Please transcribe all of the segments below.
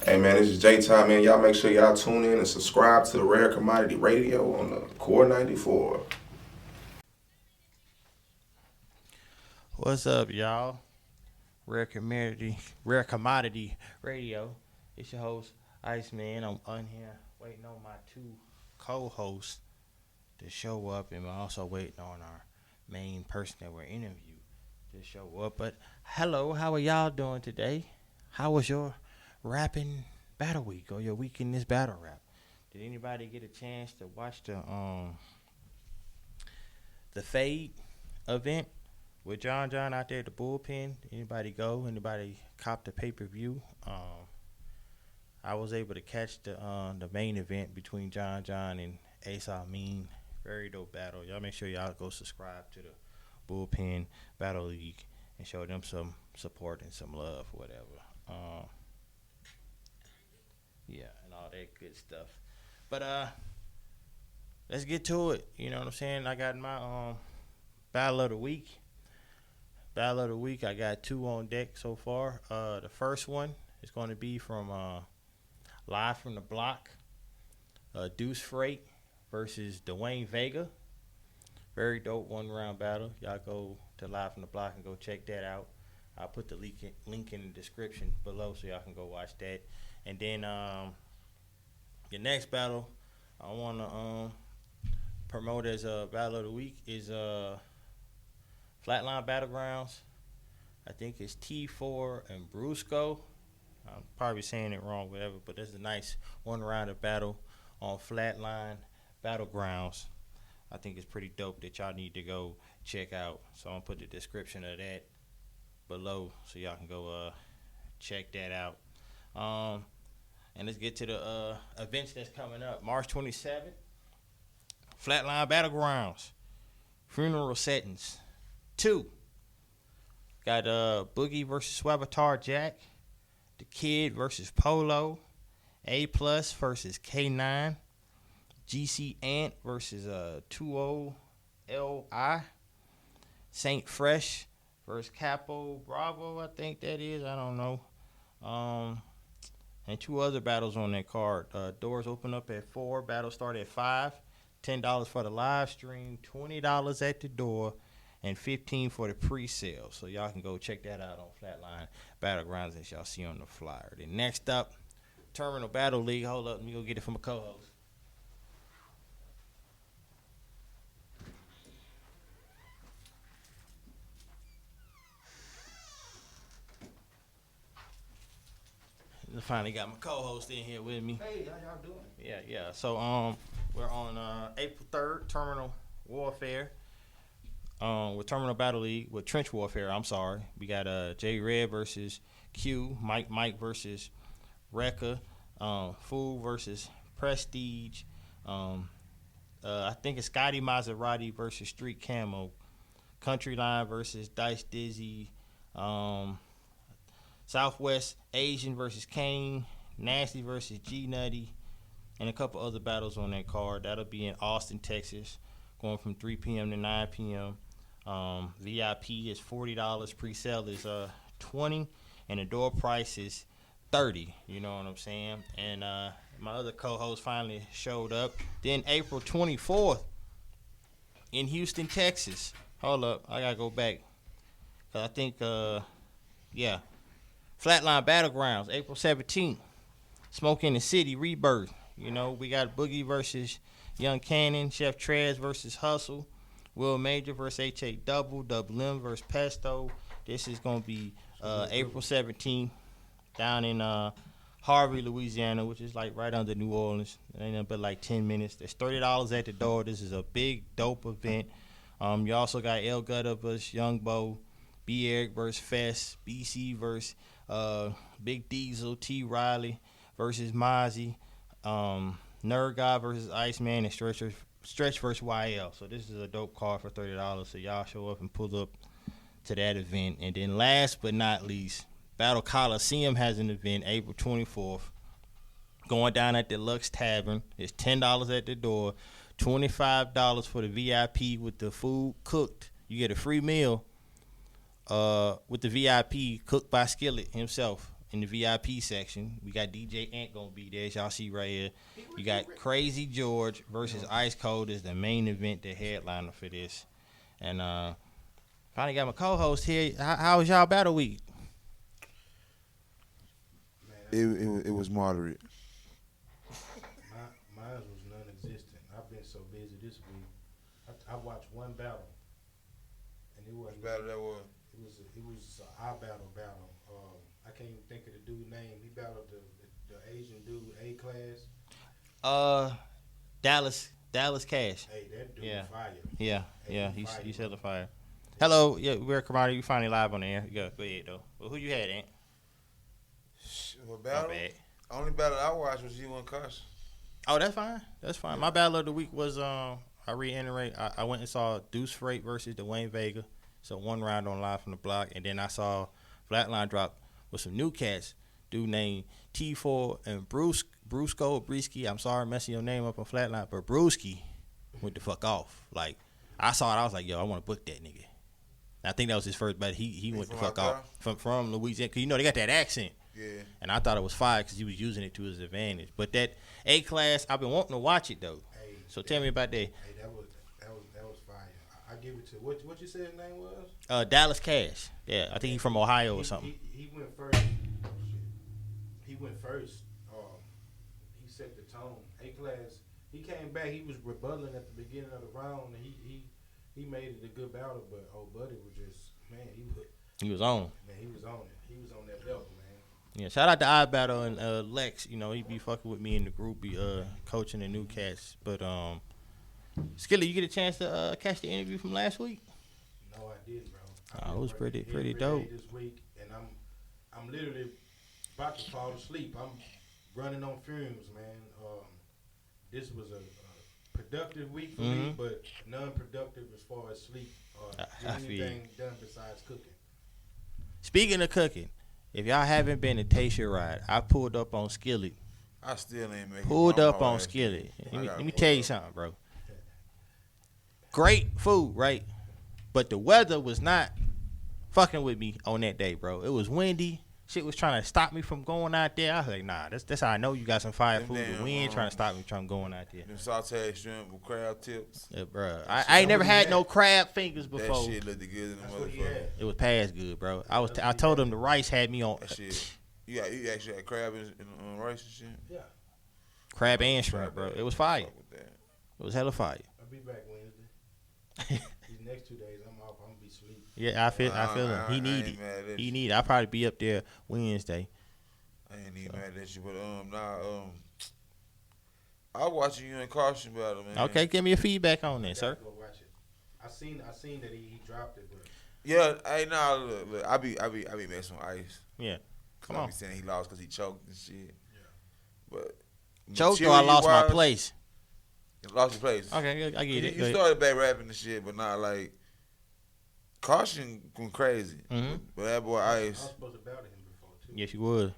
Hey man, this is J Time, man. Y'all make sure y'all tune in and subscribe to the Rare Commodity Radio on the Core 94. What's up, y'all? Rare Commodity Radio. It's your host, Iceman. I'm on here waiting on my two co-hosts to show up, and we're also waiting on our main person that we're interviewing to show up. But hello, how are y'all doing today? How was your rapping battle week or your week in this battle rap? Did anybody get a chance to watch the Fade event with John out there at the bullpen? Anybody go? Anybody cop the pay-per-view? I was able to catch the main event between John and Iceman. Very dope battle. Y'all make sure y'all go subscribe to the Bullpen Battle League and show them some support and some love, whatever. Yeah, and all that good stuff. But let's get to it. You know what I'm saying? I got my battle of the week. Battle of the week, I got two on deck so far. The first one is going to be from Live from the Block, Deuce Freight versus Dwayne Vega. Very dope one-round battle. Y'all go to Live from the Block and go check that out. I'll put the link in the description below so y'all can go watch that. And then the next battle I want to promote as a battle of the week is Flatline Battlegrounds. I think it's T4 and Brusco. I'm probably saying it wrong, whatever, but there's a nice one-round of battle on Flatline Battlegrounds. I think it's pretty dope that y'all need to go check out. So I'm going to put the description of that below so y'all can go check that out. And let's get to the events that's coming up. March 27th, Flatline Battlegrounds, Funeral Settings 2. Got Boogie versus Swabatar Jack, The Kid versus Polo, A Plus versus K9, GC Ant versus 20 LI, Saint Fresh versus Capo Bravo, I think that is. I don't know. And two other battles on that card. Doors open up at 4. Battles start at 5. $10 for the live stream, $20 at the door, and $15 for the pre-sale. So y'all can go check that out on Flatline Battlegrounds as y'all see on the flyer. Then next up, Terminal Battle League. Hold up, let me go get it from a co-host. I finally got my co-host in here with me. Hey, how y'all doing? Yeah. So we're on April 3rd, Terminal Warfare. With Terminal Battle League with Trench Warfare. I'm sorry. We got J Red versus Q, Mike versus Rekka, Fool versus Prestige. I think it's Scotty Maserati versus Street Camo, Country Line versus Dice Dizzy, Southwest Asian versus Kane, Nasty versus G Nutty, and a couple other battles on that card. That'll be in Austin, Texas, going from 3 p.m. to 9 p.m. VIP is $40, pre-sale is $20, and the door price is $30. You know what I'm saying? And my other co-host finally showed up. Then April 24th in Houston, Texas. Hold up, I gotta go back. Cause I think Flatline Battlegrounds, April 17th. Smoke in the City, Rebirth. You know, we got Boogie versus Young Cannon, Chef Trez versus Hustle, Will Major versus H.A. Double M versus Pesto. This is going to be April 17th down in Harvey, Louisiana, which is like right under New Orleans. It ain't nothing but like 10 minutes. There's $30 at the door. This is a big, dope event. You also got El Gutter versus Young Bo, B. Eric versus Fest, BC versus Big Diesel, T. Riley versus Mozzie, Nerd God versus Iceman, and Stretch versus YL. So this is a dope card for $30. So y'all show up and pull up to that event. And then last but not least, Battle Coliseum has an event April 24th. Going down at the Lux Tavern. It's $10 at the door, $25 for the VIP with the food cooked. You get a free meal with the VIP cooked by Skillet himself. in the VIP section. We got DJ Ant gonna be there, as y'all see right here. You got Crazy George versus Ice Cold is the main event, the headliner for this. And finally got my co-host here. How was y'all battle week? It was moderate. Mine was non-existent. I've been so busy this week. I watched one battle, and it was Which battle that was? It was our battle. I can't even think of the dude's name. He battled the Asian dude, A-Class. Dallas Cash. Hey, that dude Yeah. fire. Yeah, Hey, yeah, he he's fire. hella fire. Hello, yeah, we're Commodity. You finally live on the air. Go ahead though. Well, who you had, Ant? What My battle? bad. Only battle I watched was you and Cuss. Oh, that's fine. That's fine. My battle of the week was I reiterate. I went and saw Deuce Freight versus Dwayne Vega. So 1 round on Live from the Block, and then I saw Flatline drop with some new cats. Dude named T4 and Brusco. I'm sorry, messing your name up on Flatline, but Brewski went the fuck off. Like I saw it, I was like, yo, I want to book that nigga. I think that was his first battle. He went the from fuck out off from Louisiana, cause you know they got that accent. Yeah. And I thought it was fire because he was using it to his advantage. But that A-Class, I've been wanting to watch it though. Hey, So tell me about that. Hey, that was fire. I give it to what you said his name was? Dallas Cash. Yeah, I think he's from Ohio or something. He went first. Oh, shit. He went first. He set the tone. A-Class. He came back. He was rebutting at the beginning of the round, and he made it a good battle. But old buddy was just He was on. he was on it. He was on that level, man. Yeah, shout out to iBattle and Lex. You know, he be fucking with me in the group, be coaching the new cats. But Skillet, you get a chance to catch the interview from last week? No, I didn't, bro. Oh, it was pretty every dope. day this week, and I'm literally about to fall asleep. I'm running on fumes, man. This was a productive week for me, but non-productive as far as sleep or I feel anything done besides cooking. Speaking of cooking, if y'all haven't been to Taste Your Ride, I pulled up on Skillet. I still ain't making Pulled it up my on way. Skillet. I Let gotta me pull tell you up. something, bro. Great food, right? But the weather was not fucking with me on that day, bro. It was windy. Shit was trying to stop me from going out there. I was like, nah, that's how I know you got some fire Them food. damn, The wind trying to stop me from going out there. Them sauteed shrimp with crab tips. Yeah, bro. I ain't never had no crab fingers That before. shit looked good in the That's what he motherfucker. had. It was past good, bro. I told him the rice had me on That shit. You actually had crab in rice and shit. Yeah, crab and shrimp, bro. It was fire. Fuck with that. It was hella fire. I'll be back Wednesday. These next 2 days, I'm off. I'm gonna be asleep. Yeah, I feel him. He I need ain't it. mad at He you. need it. I'll probably be up there Wednesday. I ain't even mad at you, but I watching you and Carson battle, man. Okay, give me your feedback on I that, gotta sir. go watch it. I seen that he dropped it, but Yeah, hey, nah, look, I be messing with Ice. Yeah. Come I on. be saying he lost because he choked and shit. But Choked or I lost my material-wise, place. Lost your place. Okay, I get it. You started back rapping and shit, but not like Caution went crazy. Mhm. But that boy I was Ice, supposed to battle him before too. Yes, you would.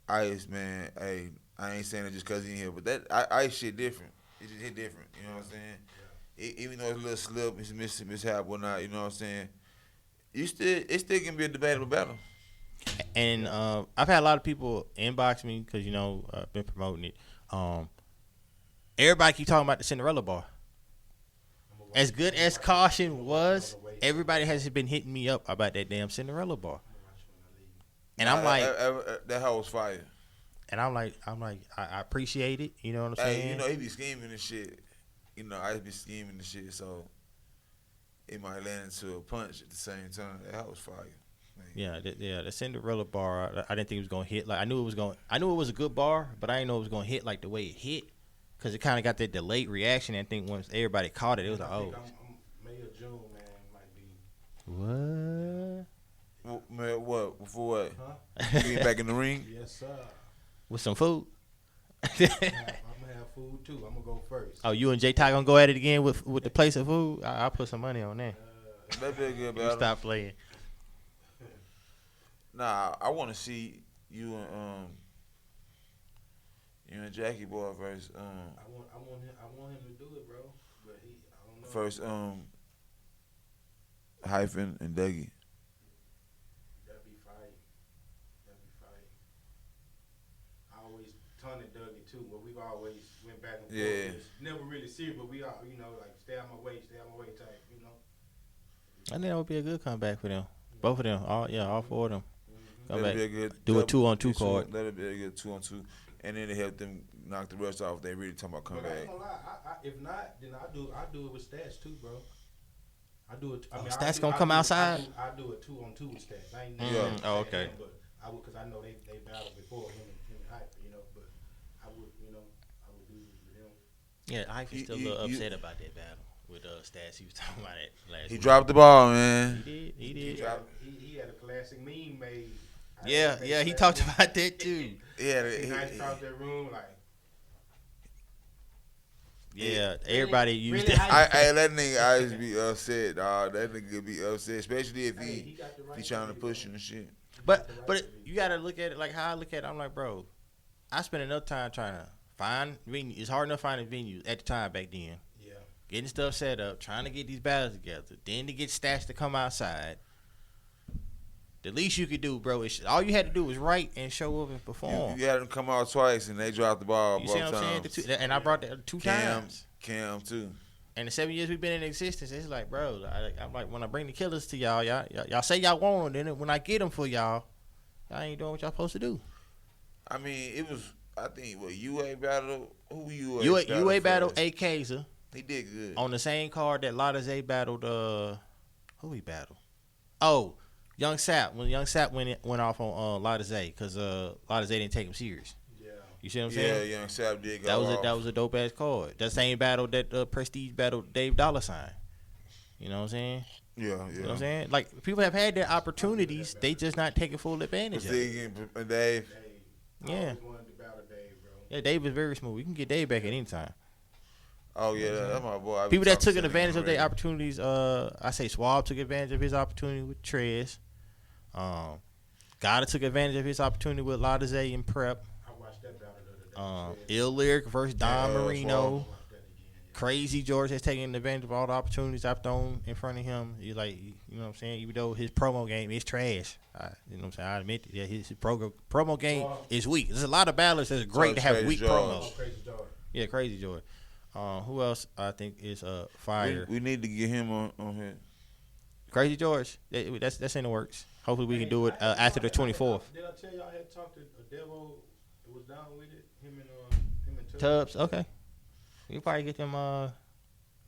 Ice, man. Hey, I ain't saying it just cause he in here, but that Ice shit different. It just hit different. You know what I'm saying? Even though it's a little slip, it's mishap, whatnot. You know what I'm saying? It still can be a debatable battle. And I've had a lot of people inbox me because I've been promoting it. Everybody keep talking about the Cinderella bar. As good as Caution was, everybody has been hitting me up about that damn Cinderella bar. And I'm like, that hoe was fire. I appreciate it. You know what I'm Hey, saying? he be scheming and shit. I be scheming and shit, so it might land into a punch at the same time. That hoe was fire. Man. Yeah, the Cinderella bar. I didn't think it was gonna hit. Like I knew it was a good bar, but I didn't know it was gonna hit like the way it hit, because it kind of got that delayed reaction. And I think once everybody caught it, it was like, I oh, think I'm May or June, man, might be. what? Man, what? For what? Huh? Getting back in the ring? Yes, sir. With some food? I'm gonna have food too. I'm gonna go first. Oh, you and J Ty gonna go at it again with the place of food? I'll put some money on that. That be a good You battle. stop playing. Nah, I want to see you and Jackie boy versus I want him to do it, bro. But I don't know. first Hyphen and Dougie. That'd be fire. That'd be fire. Tony dug it too, but we always went back and forth. Yeah. It was never really serious, but we all, like stay out my way type, I think that would be a good comeback for them. Both of them, all four of them. Come That'd back. be a good Do a double- 2-on-2 card. That'd be a good 2-on-2, and then it help them knock the rest off. They really talking about coming But I ain't back. gonna lie, if not, then I do it with stats too, bro. I do it. Stats gonna come outside? I do a 2-on-2 with stats. I ain't Yeah. never Oh, okay. him, but I would, cause I know they battled before him and Hype, But I would, I would do it with him. Yeah, Ike is still a You- little you- upset about that battle with Stats. He was talking about it last He week. dropped the ball, man. He He did. had a classic meme made. Yeah, he talked about that too. Yeah, Nice across that room, like. Yeah, everybody used really it. that nigga always be upset, dog. That nigga be upset, especially if Hey, he got the right trying to to push do you and shit. But you gotta look at it like how I look at it. I'm like, bro, I spent enough time trying to find venues. It's hard enough finding venues at the time back then. Yeah. Getting stuff set up, trying to get these battles together, then to get Stats to come outside. The least you could do, bro, is all you had to do was write and show up and perform. You had them come out twice and they dropped the ball You both see what I'm saying? times. And I brought that two Cam, times. Cam too. And the 7 years we've been in existence, it's like, bro, I'm like, when I bring the killers to y'all say y'all want them, then when I get them for y'all ain't doing what y'all supposed to do. I mean, it was. I think what UA battle. Who UA? UA battled first? A Kaiser He did good. on the same card that Lotta Zay battled. Who he battled? Oh, Young Sap. When Young Sap went off on Lotta Zay because Lotta Zay didn't take him serious. Yeah. You see what I'm Yeah, saying? Young Sap did go That off. was a dope ass card. That same battle that Prestige battled Dave Dollar Sign. You know what I'm saying? Yeah, You know what I'm yeah. saying? Like people have had their opportunities, they just not taking full advantage of it. Prestige and Dave. Dave. Yeah. I always wanted to battle Dave, bro. Yeah, Dave is very smooth. You can get Dave back at any time. Oh yeah, that's my boy. I be People that talking took to him advantage of their already. opportunities, I say Swab took advantage of his opportunity with Trez. Gotta took advantage of his opportunity with Lotta Zay and Prep. I watched that battle the other day. Ill Lyric versus Don Yeah, Marino. Swab. Watch that again. Yeah. Crazy George has taken advantage of all the opportunities I've thrown in front of him. You know what I'm saying? Even though his promo game is trash, you know what I'm saying? I admit it. Yeah, his promo game is weak. There's a lot of battlers that's great to have Crazy weak George. promos. Oh, Crazy George. Yeah, Crazy George. Who else I think is fire? We need to get him on here. Crazy George. That's in the works. Hopefully we can do it after the 24th. Did I tell y'all I had talked to Devo that was down with it? Him and Tubbs, okay. We'll probably get them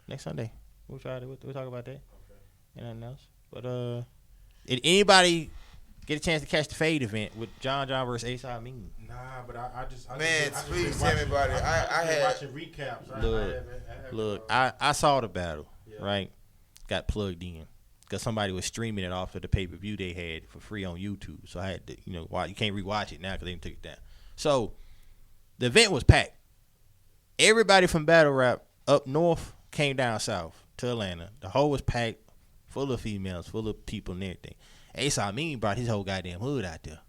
next Sunday. We'll talk about that. Okay. And nothing else. But did anybody get a chance to catch the Fade event with John versus Ace Amin? Nah, but I just Man, just please been tell me watching- about it. I I've been had- watching recaps. Look, I saw the battle, Yeah. right? Got plugged in because somebody was streaming it off of the pay-per-view they had for free on YouTube. So I had to, watch. You can't rewatch it now because they took it down. So the event was packed. Everybody from Battle Rap up north came down south to Atlanta. The whole was packed, full of females, full of people and everything. Ace Amin brought his whole goddamn hood out there.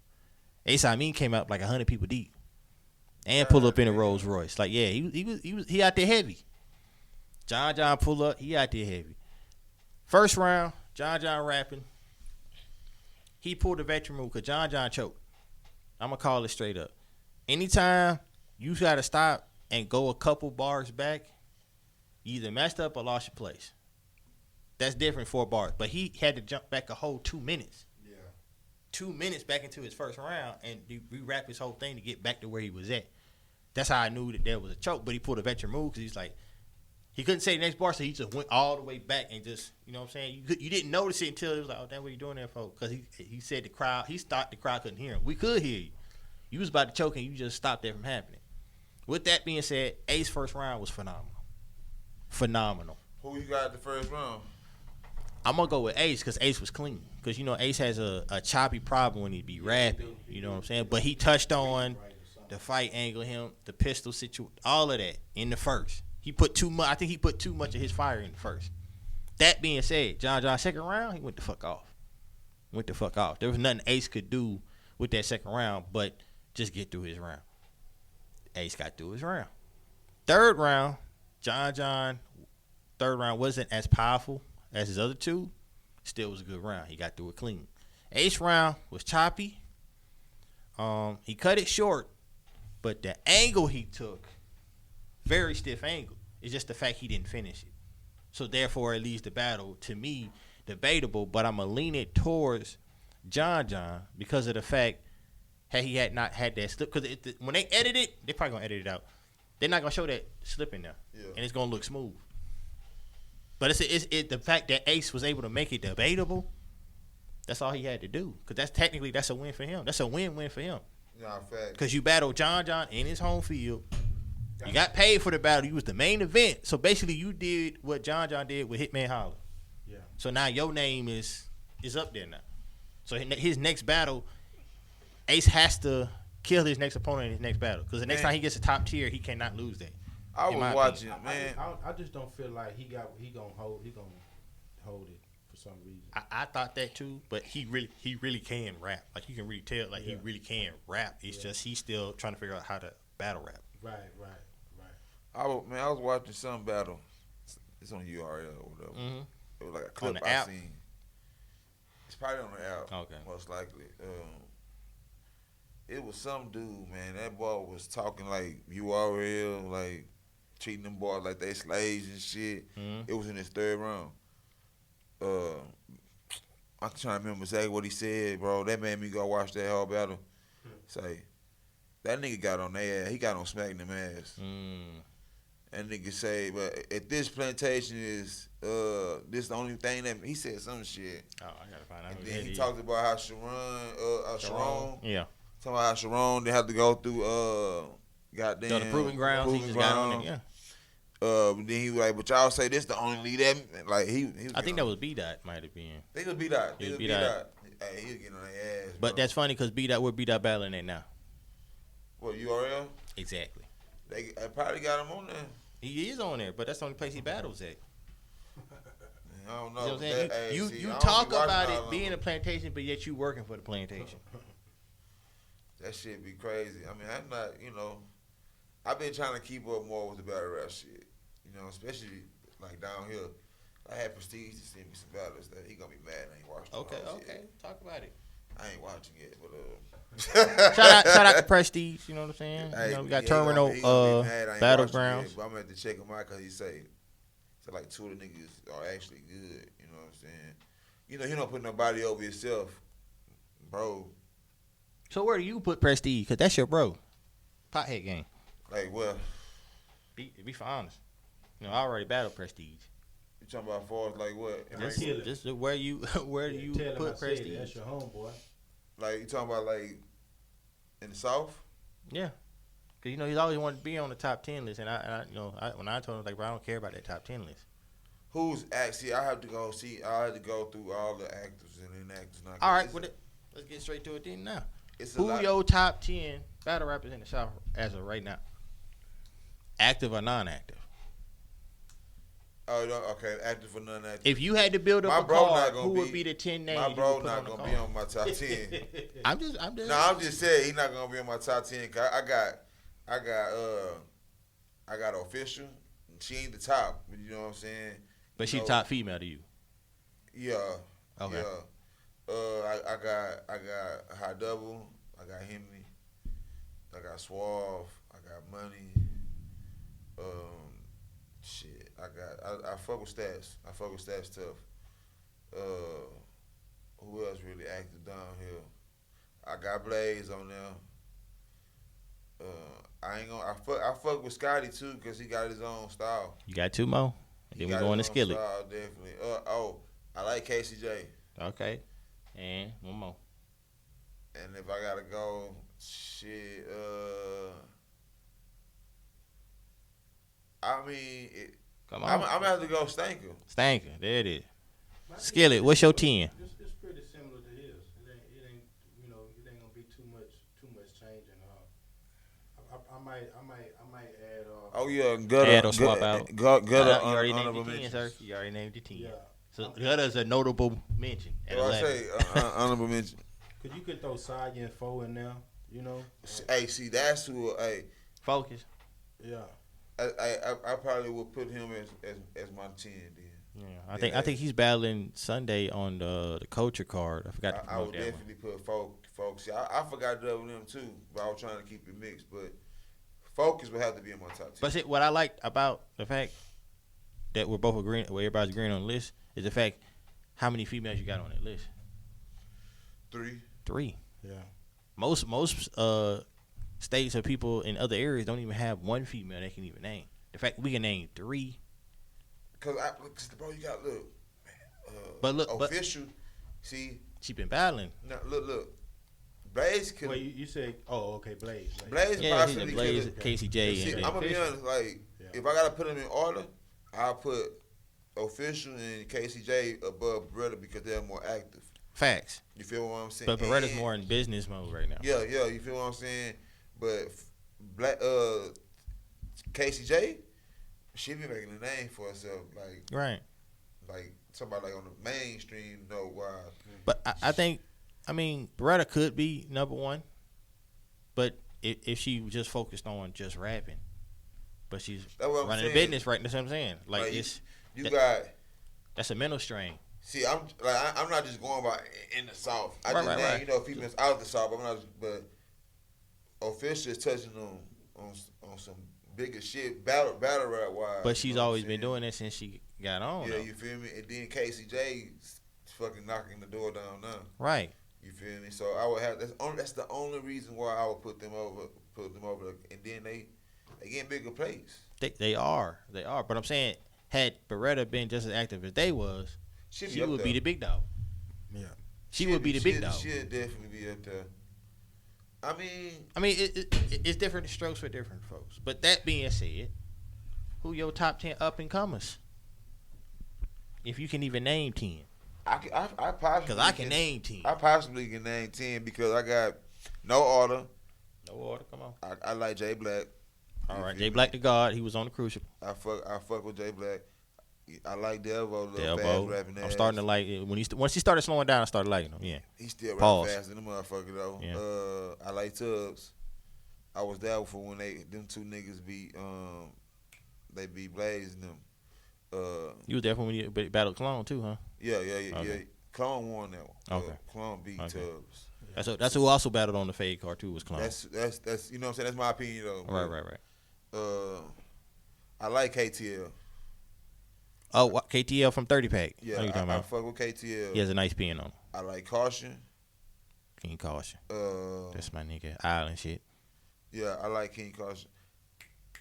Ace Amin came out like 100 people deep and pulled up in a Rolls Royce. Like, yeah, he out there heavy. John pull up, he out there heavy. First round, John rapping. He pulled a veteran move because John choked. I'm going to call it straight up. Anytime you got to stop and go a couple bars back, you either messed up or lost your place. That's different 4 bars. But he had to jump back a whole 2 minutes. Yeah. 2 minutes back into his first round and re-wrap his whole thing to get back to where he was at. That's how I knew that there was a choke. But he pulled a veteran move because he's like, he couldn't say the next bar, so he just went all the way back and just, you know what I'm saying? You didn't notice it until it was like, oh, damn, what are you doing there for? Because he said the crowd couldn't hear him. We could hear you. You was about to choke and you just stopped that from happening. With that being said, Ace's first round was phenomenal. Phenomenal. Who you got the first round? I'm going to go with Ace because Ace was clean. Because, Ace has a choppy problem when he be rapping. You know what I'm saying? But he touched on the fight angle, the pistol situation, all of that in the first. He put too much. I think he put too much of his fire in the first. That being said, John second round, he went the fuck off. There was nothing Ace could do with that second round but just get through his round. Ace got through his round. Third round, John, third round wasn't as powerful as his other two. Still was a good round. He got through it clean. Ace round was choppy. He cut it short, But the angle he took, very stiff angle. It's just the fact he didn't finish it. So therefore, it leaves the battle to me debatable. But I'm gonna lean it towards John because of the fact had he had not had that slip. Because when they edit it, they're probably gonna edit it out. They're not gonna show that slip in there, and it's gonna look smooth. But it's the fact that Ace was able to make it debatable. That's all he had to do. Because that's a win for him. That's a win-win for him. Nah, fact. Because you battled John in his home field. You got paid for the battle. You was the main event. So basically, you did what John did with Hitman Holler. Yeah. So now your name is up there now. So his next battle, Ace has to kill his next opponent in his next battle. Because the next time he gets a top tier, he cannot lose that. I was watching, man. I just don't feel like he gonna hold it for some reason. I thought that too, but he really can rap. Like you can really tell, like he really can rap. It's just he's still trying to figure out how to battle rap. Right. I was watching some battle. It's on URL or whatever. Mm-hmm. It was like a clip I seen. It's probably on the app. Okay. Most likely. It was some dude, man. That boy was talking like URL, like treating them boys like they slaves and shit. Mm-hmm. It was in his third round. I'm trying to remember exactly what he said, bro. That made me go watch that whole battle. Say, that nigga got on their ass. He got on smacking them ass. And nigga say, but at this plantation is this the only thing that he said some shit. Oh, I gotta find out. And then he talked about how Sharon, yeah, talking about how Sharon they had to go through goddamn the proving grounds. He just got on it. Yeah. Then he was like, but y'all say this the only lead that like he was I think that was B-Dot might have been. They was B-Dot. He was B-Dot. Hey, he was getting on their ass. But that's funny because B-Dot, where B-Dot battling at now? What, URL? Exactly. They probably got him on there. He is on there, but that's the only place he battles at. I don't know. You know what I'm saying? Hey, You talk about it being a plantation, but yet you working for the plantation. That shit be crazy. I mean, I'm not, I've been trying to keep up more with the battle rap shit. Especially like down here. I had Prestige to send me some battles that he gonna be mad I ain't watching. Okay. Talk about it. I ain't watching it, but shout out to Prestige, you know what I'm saying? Hey, we got Terminal Battlegrounds. But I'm gonna have to check him out because he say like two of the niggas are actually good, you know what I'm saying? He don't put nobody over himself, bro. So where do you put Prestige? Cause that's your bro. Pothead gang. Like, well, be for honest. I already battled Prestige. You talking about far as like what? This is where do you put Prestige? That's your homeboy. Like you talking about like in the South? Yeah, cause he's always wanted to be on the top 10 list, and I when I told him like, bro, I don't care about that top 10 list. Who's actually? I have to go see. I had to go through all the actors and inactors. All right, let's get straight to it then. Now, who lot. your top 10 battle rappers in the South as of right now? Active or non-active? Oh, okay, active or non-active. If you had to build up a card, who would be the 10 names? My you bro would put not on the gonna card? be on my top 10. I'm just. No, I'm just saying he's not gonna be on my top 10. Cause I got Official. She ain't the top, but you know what I'm saying. But she top female to you. Yeah. Okay. Yeah. I got High Double. I got Henry. I got Suave. I got Money. Shit. I fuck with Stats. I fuck with Stats tough. Who else really active down here? I got Blaze on there. I fuck with Scotty too because he got his own style. You got two more. And then we go into Skillet. Style, definitely. I like KCJ. Okay. And one more. And if I gotta go, shit. Come on. I'm gonna have to go Stanker. Stanker. There it is. Skillet, what's your 10? It's pretty similar to his. It ain't it ain't gonna be too much changing. I might add. Oh yeah, Gutter. Add or swap out. Gutter. You already named your 10, sir. You already named your 10. Yeah. So Gutter's a notable mention. At I 11. say honorable mention. Cause you could throw Saya and Foe in there. Hey, see, that's who. Hey, Focus. Yeah. I probably would put him as my 10 then. Yeah, I think he's battling Sunday on the culture card. I forgot to I promote would that definitely put folks. I forgot to double them too, but I was trying to keep it mixed. But Focus would have to be in my top 10. But see, what I liked about the fact that we're both agreeing, where everybody's agreeing on the list, is the fact how many females you got on that list. 3. Yeah. Most states or people in other areas don't even have one female they can even name. The fact we can name 3. Cause bro, you got look. But look, official. See, she been battling. now look. Blaze could. Wait, you said, oh, okay, Blaze. Blaze Yeah, possibly Blaze, could. Casey J, See, and I'm gonna be Official. honest. Like, Yeah. if I gotta put them in order, I'll put Official and KCJ above Beretta because they're more active. Facts. You feel what I'm saying? But Beretta's And- more in business mode right now. Yeah, you feel what I'm saying? But KCJ, she be making a name for herself, Right. like somebody like on the mainstream know why. But I mean, Beretta could be number 1, but if she was just focused on just rapping, but she's That's what I'm running a saying. business, right? That's what I'm saying. Like it's You got. that's a mental strain. See, I'm not just going by in the South. I Right, just right, name, right. you know, females out of the South. I'm not, but Official is touching on some bigger shit, battle rap wise. But she's you know what always I'm been saying? doing it since she got on. Yeah, though. you feel me? And then KCJ fucking knocking the door down now. Right. You feel me? So I would have that's the only reason why I would put them over, and then they get bigger plays. They are. But I'm saying, had Beretta been just as active as they was, She'd she up would there. be the big dog. Yeah. She would be the big dog. She'd definitely be up there. I mean, It's different strokes for different folks. But that being said, who your top 10 up and comers? If you can even name 10, I possibly because I can name 10. I possibly can name 10 because I got no order. No order. Come on. I like Jay Black. All You right, feel Jay me? Black the God. He was on the Crucible. I fuck with Jay Black. I like Delvo, little fast Delvo. rapping I'm ass. starting to like it. Once he started slowing down, I started liking him. Yeah. He still rap Pause. fast than the motherfucker though. Yeah. I like Tubbs. I was there for when them two niggas beat they beat Blaze and them. You was there when you battled Clone too, huh? Yeah. Okay. Clone won that one. Okay. Clone beat Okay. Tubbs. That's who also battled on the Fade card too, was Clone. That's you know what I'm saying. That's my opinion though. Right. I like KTL. Oh, KTL from 30 Pack. Yeah, What you talking I about? fuck with KTL. He has a nice pin on him. I like Caution. King Caution. That's my nigga. Island shit. Yeah, I like King Caution.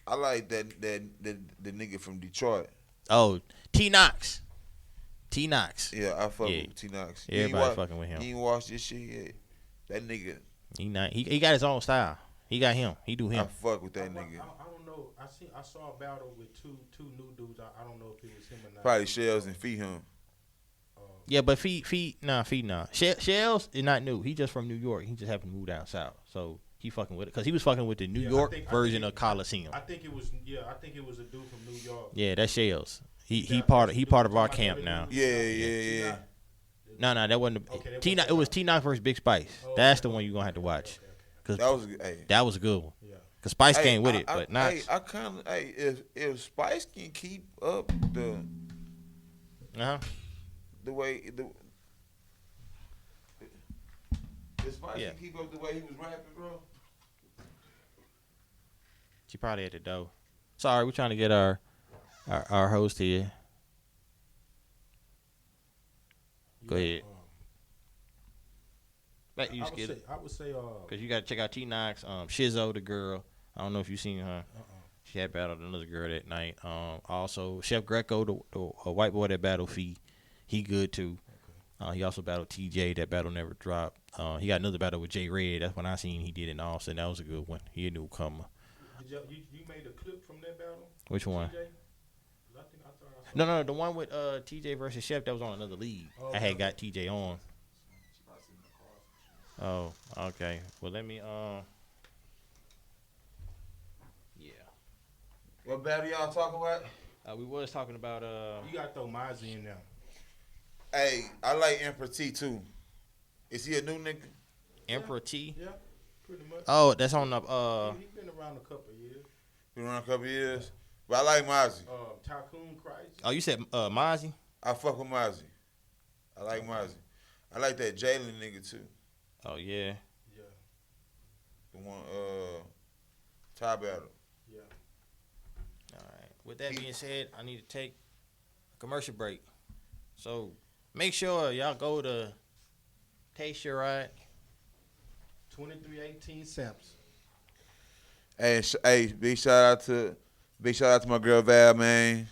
I like that the nigga from Detroit. Oh, T Knox. T Knox. Yeah, I fuck Yeah. with T Knox. Everybody fucking with him. You ain't watch this shit yet. That nigga, He got his own style. He got him. He do I him. fuck with that I nigga. don't know. I saw a battle with two new dudes. I don't know if it was him or not. Probably Shells and Feet him. Yeah, but feet nah. Shells is not new. He just from New York. He just happened to move down south. So he fucking with it. Because he was fucking with the New Yeah, York I think version of Coliseum. I think it was a dude from New York. Yeah, that's Shells. He Yeah, part that's of our the dude camp from now. Yeah. No, that wasn't. Okay, that T. wasn't It was that. T. Knox versus Big Spice. Oh, That's okay. the one you're gonna have to watch. Cause That was hey. that was a good one. Yeah. Cause Spice Hey, came with it, but Knox. Hey, I kind of if Spice can keep up Uh-huh. the way if Spice Yeah. can keep up the way he was rapping, bro. She probably at the door. Sorry, we're trying to get our host here. Go ahead. Back to you, Skillet. I would say Cause you gotta check out T Knox, Shizzo, the girl. I don't know if you seen her. She had battled another girl that night. Also Chef Greco, the white boy that battled Fee, he good too. He also battled TJ. That battle never dropped. He got another battle with J Red. That's when I seen he did in Austin. That was a good one. He a newcomer. Did you made a clip from that battle? Which one? TJ? 'Cause I thought I saw No, the one with TJ versus Chef, that was on another league. Oh, I had okay. got TJ on. Oh, okay. Well, let me yeah. What battle y'all talking about? We was talking about You got to throw Mozzie in there. Hey, I like Emperor T too. Is he a new nigga? Emperor T. Yeah, pretty much. Oh, that's on the He been around a couple of years. Been around a couple years. But I like Mozzie. Tycoon Christ. Oh, you said Mozzie? I fuck with Mozzie. I like Mozzie. I like that Jalen nigga too. Oh yeah. Yeah. The one tie battle. Yeah. All right. With that being said, I need to take a commercial break. So make sure y'all go to Taste Your Ride. 2318 Samps. Hey, big shout out to my girl Val, man,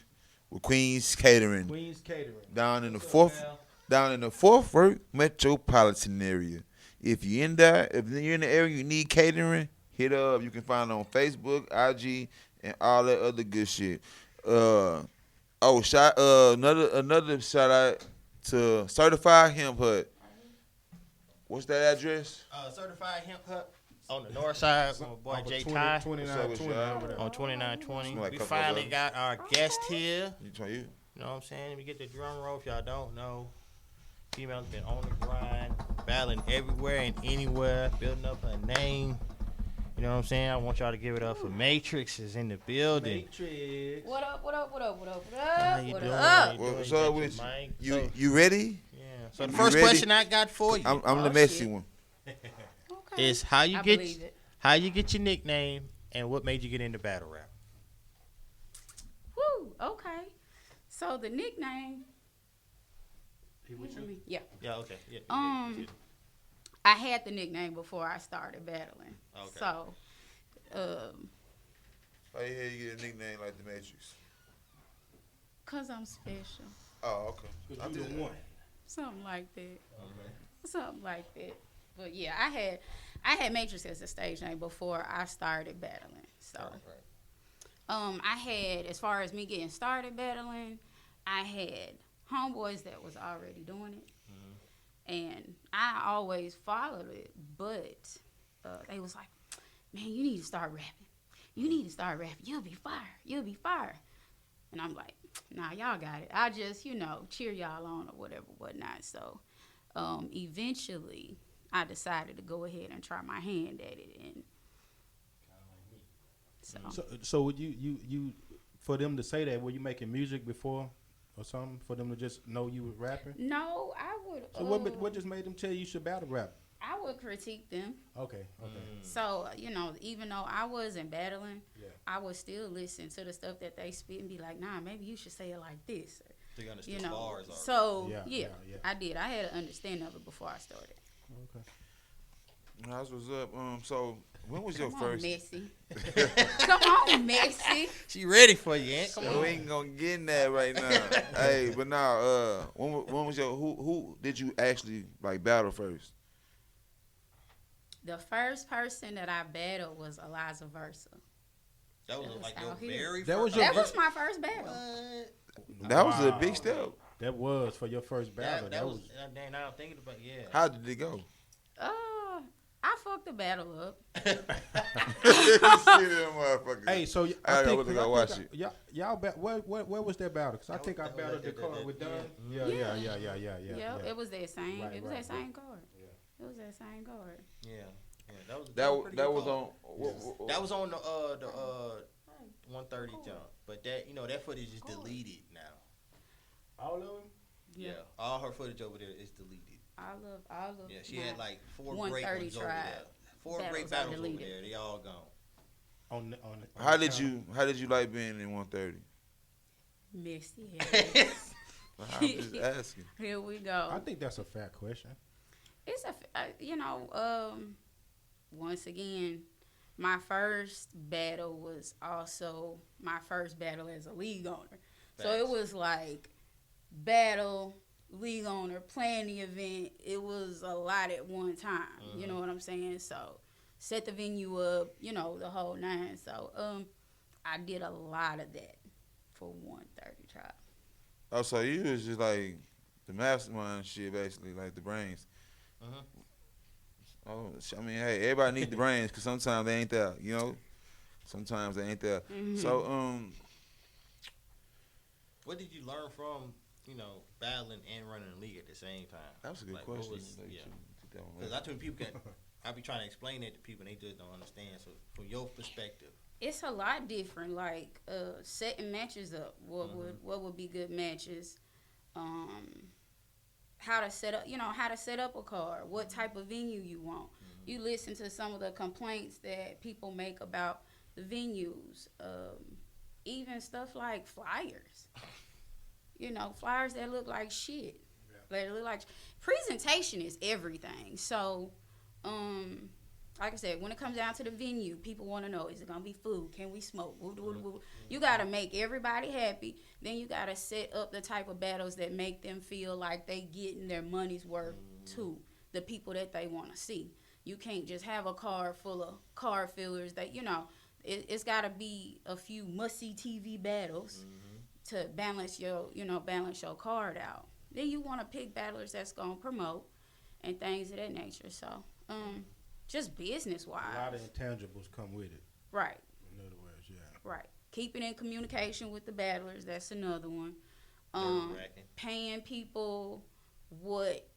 with Queens Catering Queens Catering. down in the What's up, fourth Val? down in the Fort Worth metropolitan area. If you're in there, if you're in the area, you need catering, hit her up. You can find her on Facebook, IG, and all that other good shit. Another shout out to Certified Hemp Hut. What's that address? Certified Hemp Hut on the north side with my boy Off of Jay 20 Ty 2920 y'all? over there. on 2920. Smell like We couple finally of got our guest here. You tell you. You know what I'm saying? Let me get the drum roll if y'all don't know. Female's been on the grind, battling everywhere and anywhere, building up her name. You know what I'm saying? I want y'all to give it up for Matrixx is in the building. Matrixx. What up, what up, what up, what up, what How up, you what doing? up? How you What's doing? up Check with your you? mic. You ready? Yeah. So the You first ready? question I got for you I'm the Oh, messy shit. one. Okay. is how you I get believe it. your nickname and what made you get into battle rap. Woo, okay. So the nickname. He with you? Yeah. Yeah. Okay. Yeah. I had the nickname before I started battling. Okay. So, How you hear you get a nickname like the Matrixx? cause I'm special. Oh, okay. I You did the that. one. Something like that. Okay. Something like that. But yeah, I had Matrixx as a stage name before I started battling. So, I had, as far as me getting started battling, I had homeboys that was already doing it, and I always followed it. But they was like, "Man, you need to start rapping. You need to start rapping. You'll be fire. You'll be fire." And I'm like, "Nah, y'all got it. I just, cheer y'all on or whatnot." So, eventually, I decided to go ahead and try my hand at it, and So would you for them to say that, were you making music before or something for them to just know you were rapping? no, I would. So what just made them tell you should battle rap? I would critique them. Okay. So, even though I wasn't battling, Yeah. I would still listen to the stuff that they spit and be like, nah, maybe you should say it like this. So you You understood know. bars already. So, Yeah. I did. I had an understanding of it before I started. Okay. That's what's up. So when was your Come first? on, Messy. Come on, Messy. She ready for you, Aunt. Come So we ain't gonna get in that right now. Hey, but now, when was your who did you actually like battle first? The first person that I battled was Eliza Versa. That was That was like your out here. very That first. was your That was my first battle. That was a Wow. big step. That was for your first battle. That was. Dang, now I'm thinking about How did it go? I fucked the battle up. See them motherfuckers. Hey, so I gotta go watch it. Y'all where was that battle? Because I think I That was battled the at card with Dunn. yeah. Yeah. It was that same. Right, it was right, that same right. card. It was that same card. Yeah. That was pretty That good was call. on. That was on the 130 jump, but that footage is deleted now. All of them. Yeah, all her footage over there is deleted. I love. Yeah, she had like 4 great 130 ones over tribe there. 4 battles great are battles over deleted. there. They all gone. On How the did you like being in 130? Messy. I'm just asking. Here we go. I think that's a fair question. It's once again, my first battle was also my first battle as a league owner. So it Facts. was like battle, league owner, playing the event. It was a lot at one time. You know what I'm saying? So set the venue up, the whole nine. So I did a lot of that for 130 Tribe. Oh, so you was just like the mastermind shit, basically, like the brains. Oh, I mean, hey, everybody need the brains because sometimes they ain't there, Sometimes they ain't there. Mm-hmm. So, What did you learn from battling and running the league at the same time? that was a good Like, what question. was- Like, yeah. you did that one Because later. I think people can. I be trying to explain that to people, and they just don't understand. So, from your perspective, It's a lot different, like setting matches up. What would be good matches? How to set up, how to set up a card. What type of venue you want. You listen to some of the complaints that people make about, the venues, even stuff like flyers. Flyers that look like shit. They look like presentation is everything. So, like I said, when it comes down to the venue, people want to know: is it gonna be food? Can we smoke? You gotta make everybody happy. Then you gotta set up the type of battles that make them feel like they getting their money's worth to the people that they want to see. You can't just have a card full of card fillers that it's gotta be a few must-see TV battles to balance your card out. Then you want to pick battlers that's gonna promote and things of that nature. So, just business wise, A lot of intangibles come with it. right, In other words, yeah. right. Keeping in communication with the battlers, that's another one. Nerve-wracking. Paying people what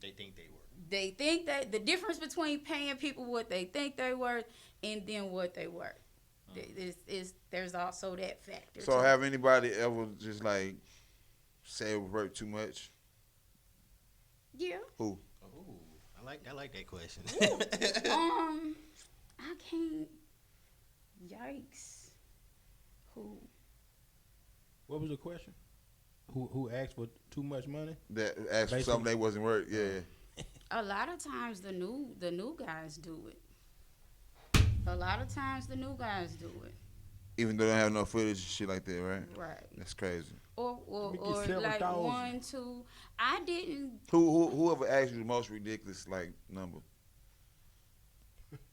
They think they were. they think that the difference between paying people what they think they worth and then what they worth. There's also that factor. So too. have anybody ever just like say it was worth too much? Yeah. Who? Ooh, I like that question. I can't. Yikes. Who? What was the question? Who asked for too much money? That asked for Basically- something they wasn't worth? Yeah. A lot of times the new guys do it. A lot of times the new guys do it. Even though they don't have no footage and shit like that, right? Right. That's crazy. Or Let me get several like thousand. 1, 2. I didn't. Whoever asked you the most ridiculous like number,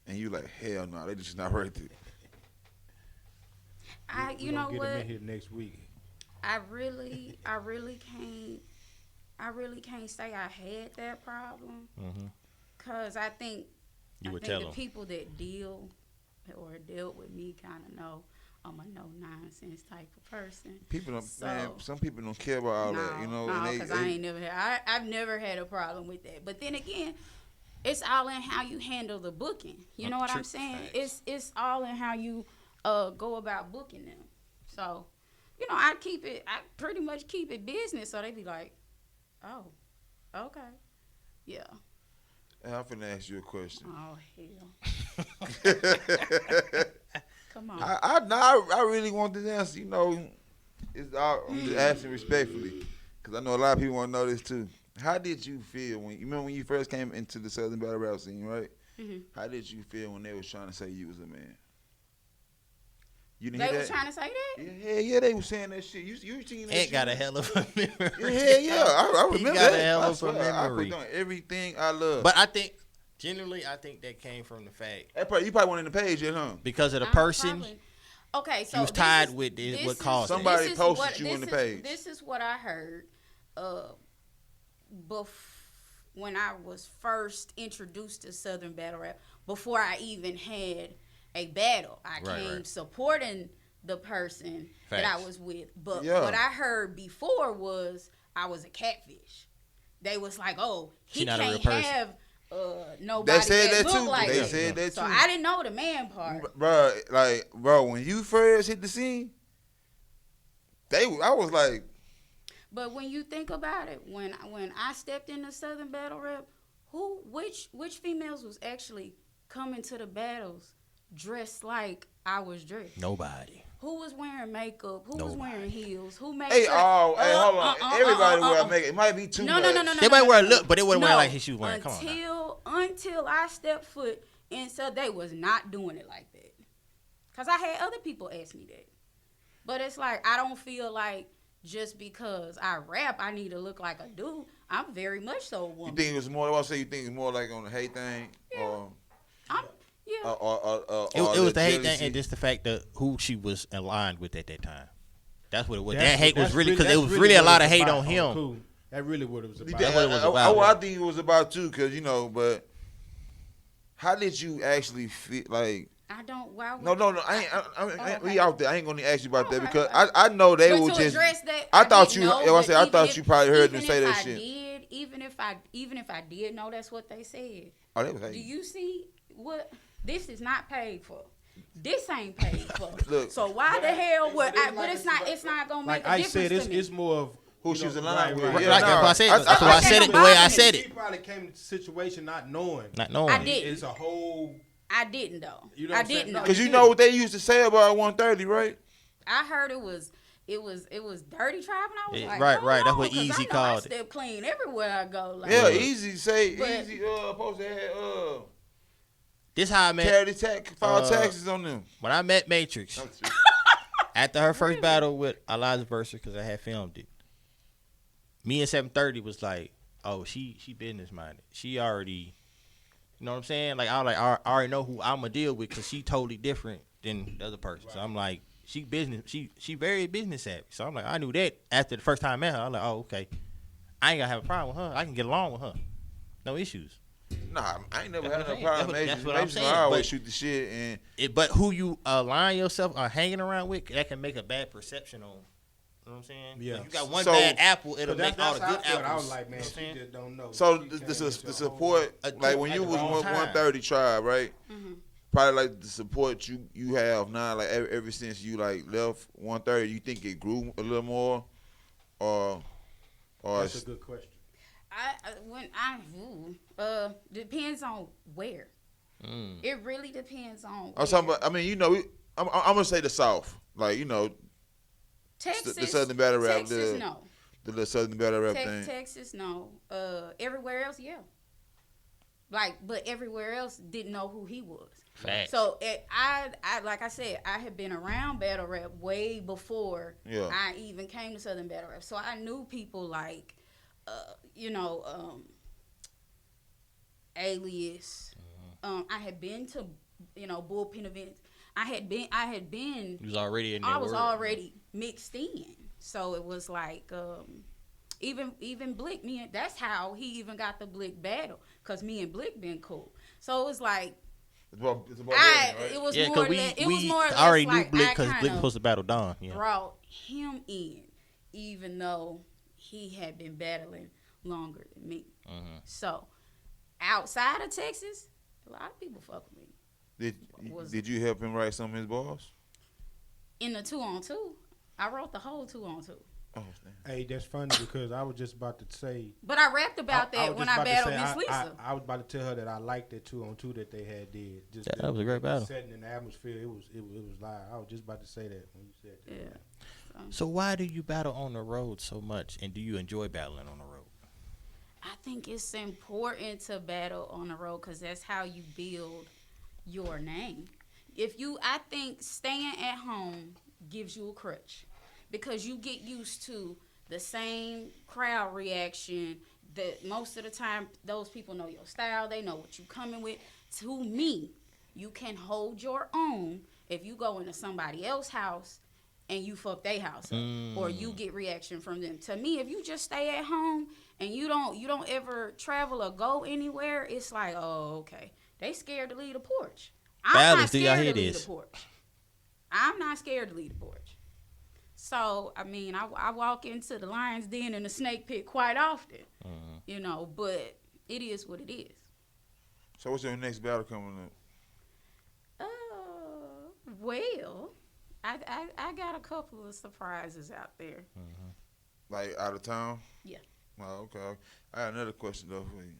and you like hell no, they just not worth it. You know Get what? them in here next week. I really can't say I had that problem. Cause I think the people that dealt with me kind of know I'm a no nonsense type of person. People don't, So- man. Some people don't care about all that, you know. No, and because I've never had a problem with that. But then again, it's all in how you handle the booking. You know what I'm saying? It's all in how you go about booking them. So, I pretty much keep it business. So they be like, oh, okay, yeah. Hey, I'm finna ask you a question. Oh hell. Come on. I really want this answer. I'm just asking respectfully, because I know a lot of people want to know this too. How did you feel you remember when you first came into the Southern Battle Rap scene, right? Mhm. How did you feel when they was trying to say you was a man? You didn't They hear was that? trying to say that? Yeah, they was saying that shit. You seen that Ed shit? got a hell of a memory. Yeah, I He remember got that. a hell I of a swear, I memory. put on everything I love. But I think that came from the fact You probably went in the page yet, huh? because of the I'm person. probably- Okay, so You was this tied is- with this, this what is- caused it. Somebody this is posted what- you on the this is- page. This is what I heard when I was first introduced to Southern Battle Rap, before I even had a battle. I came supporting the person that I Facts. was with. But Yeah. what I heard before was I was a catfish. They was like, oh, he She not a real can't person. have nobody They said that look too. like They that. said that So too. I didn't know the man part. Bro, when you first hit the scene, I was like, But when you think about it, when I stepped into Southern Battle Rap, which females was actually coming to the battles dressed like I was dressed? Nobody. Who was wearing makeup? Who was Nobody. wearing heels? Who made hey, sure? hold on. Everybody wear a makeup. It might be too No, much. no, no, no, no. They might no, wear a no, look, but they wouldn't wear no. like she was wearing. Come on now. Until I stepped foot in, so they was not doing it like that. Cause I had other people ask me that, but it's like I don't feel like just because I rap, I need to look like a dude. I'm very much so a You woman. think it was more? I say you think it's more like on the hate thing, or Yeah. It was the hate thing and just the fact that who she was aligned with at that time. That's what it was. That hate was really because it was really a lot of hate on him. Cool. That really what it was about. That's what it was about. I think it was about too, cause but how did you actually feel? Like, I don't. Why would no, we out there. I ain't gonna ask you about that Okay. because I know they But were to just. address that, I thought didn't you. know, I but thought even you probably heard them even say if that I shit. even if I did know that's what they said. Oh, they was Do hating. you see what? This is not paid for. This ain't paid for. Look. So why the hell would I? But it's not. It's not gonna Like make a I difference said, to me. it's more of Who you she know, was aligned with. right. Yeah, Like, nah. that's why I said. That's why I I said it can't the way I bother said She it. probably came to the situation not knowing. Not knowing. I did. It's a whole I didn't though. You know I what I'm saying? didn't No, know. Because you know what they used to say about 130, right? I heard it was dirty tribe, and I was like, right. hold That's on, what 'cause Easy I know called I it. step clean everywhere I go. Like, Yeah, Look. Easy say But- Easy supposed to have This how I met file taxes on them. when I met Matrixx. After her first battle with Eliza Versa, because I had filmed it. Me and 730 was like, oh, she business minded. She already, you know what I'm saying? Like I already know who I'm gonna deal with because she totally different than the other person. So I'm like, she very business savvy. So I'm like, I knew that after the first time I met her. I'm like, oh, okay, I ain't gonna have a problem with her. I can get along with her, no issues. Nah, I ain't never That's had no what I'm problem. saying. That's what I'm Matrixx saying. I always But- shoot the shit and But who you align yourself or hanging around with, that can make a bad perception on. You know what I'm saying? Yeah. If you got one So- bad apple, it'll But make all the how good I felt. apples. I was like, man, you know what I'm she saying? just don't know. so She the came into a whole support lot. like when At you the was wrong time. 130 tribe, right? Mm-hmm. Probably like the support you have now, like ever since you like left 130, you think it grew a little more, or That's it's- a good question. Depends on where. Mm. It really depends on. I'm talking about. I mean, you know, I'm gonna say the South, like you know, Texas, the Southern battle rap, Texas, the- no. the little Southern battle rap thing. Texas, no. Everywhere else, yeah. But everywhere else didn't know who he was. Facts. So I like I said, I had been around battle rap way before Yeah. I even came to Southern battle rap. So I knew people like, Alias. I had been to, bullpen events. I had been. You was already in there. I was already mixed in, so it was like even Blick. That's how he even got the Blick battle, cause me and Blick been cool. So it was like It's about it was Yeah, more. because Or less, it we was more. Or less already knew like Blick I because Blick kinda was supposed to battle Don. Yeah. brought him in, even though he had been battling longer than me. Mhm. So outside of Texas, a lot of people fuck with me. Did you help him write some of his bars? In the 2-on-2, I wrote the whole 2-on-2. Oh, damn. Hey, that's funny because I was just about to say. But I rapped about I that was when just I about to battled say, Miss Lisa. I was about to tell her that I liked that 2-on-2 that they had did. Just Yeah, that was a great battle. Setting in the atmosphere, it was live. I was just about to say that when you said that. Yeah. So why do you battle on the road so much, and do you enjoy battling on the road? I think it's important to battle on the road because that's how you build your name. I think staying at home gives you a crutch because you get used to the same crowd reaction that most of the time those people know your style, they know what you coming with. To me, you can hold your own if you go into somebody else's house and you fuck their house up, or you get reaction from them. To me, if you just stay at home and you don't ever travel or go anywhere, it's like, oh, okay, they scared to leave the porch. I'm Balance, not do y'all scared hear to leave this? the porch. I'm not scared to leave the porch. So I mean, I walk into the lion's den and the snake pit quite often, but it is what it is. So what's your next battle coming up? Well, I got a couple of surprises out there. Like out of town? Yeah. Oh, okay. I got another question though for you.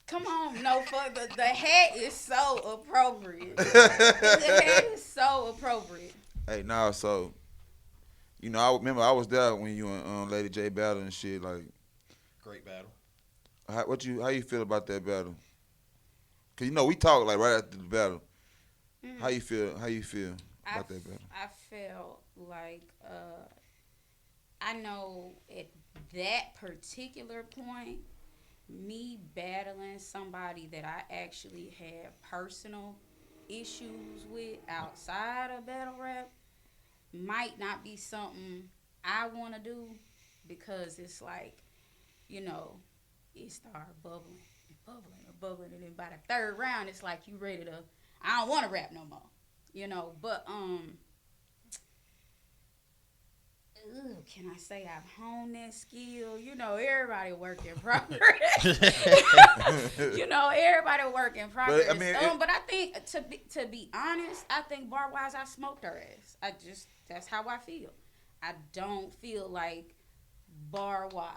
Come on, no fuck. The hat is so appropriate. The hat is so appropriate. Hey, now so, I remember I was there when you and Lady J battled and shit. Like, Great battle. how you feel about that battle? Cause we talked like right after the battle. How you feel? How you feel about that battle? I felt like I know at that particular point, me battling somebody that I actually had personal issues with outside of battle rap might not be something I want to do because it's like, it started bubbling and bubbling and bubbling, and then by the third round, it's like you ready to. I don't want to rap no more, but can I say I've honed that skill? Everybody work in progress. Everybody work in progress. But, I mean, but I think to be honest, I think bar wise I smoked her ass. That's how I feel. I don't feel like bar wise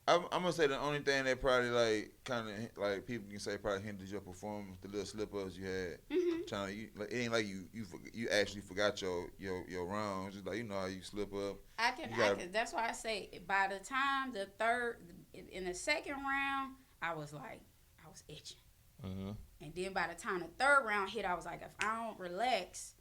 I'm gonna say the only thing that probably like kind of like people can say probably hindered your performance, the little slip ups you had. Trying to, like, it ain't like you actually forgot your rounds. Just like you know how you slip up. I can. That's why I say by the time in the second round, I was itching. And then by the time the third round hit, I was like, if I don't relax,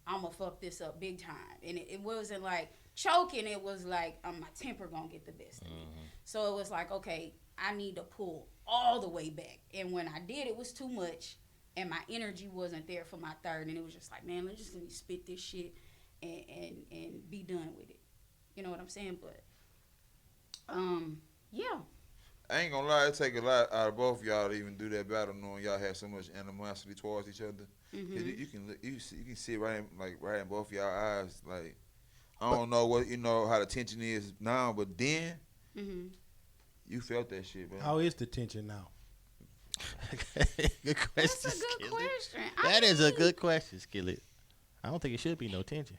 I'm gonna fuck this up big time. And it wasn't like choking. It was like my temper gonna get the best of me. So it was like, okay, I need to pull all the way back. And when I did, it was too much, and my energy wasn't there for my third. And it was just like, man, let me spit this shit and be done with it. You know what I'm saying? But yeah. I ain't gonna lie, it take a lot out of both of y'all to even do that battle, knowing y'all had so much animosity towards each other. You can see it right in both of y'all eyes. Like, I don't know what how the tension is now, but then you felt that shit, man. How is the tension now? Good question. That's a good Skillet. question. That is a good question, Skillet. I don't think it should be no tension.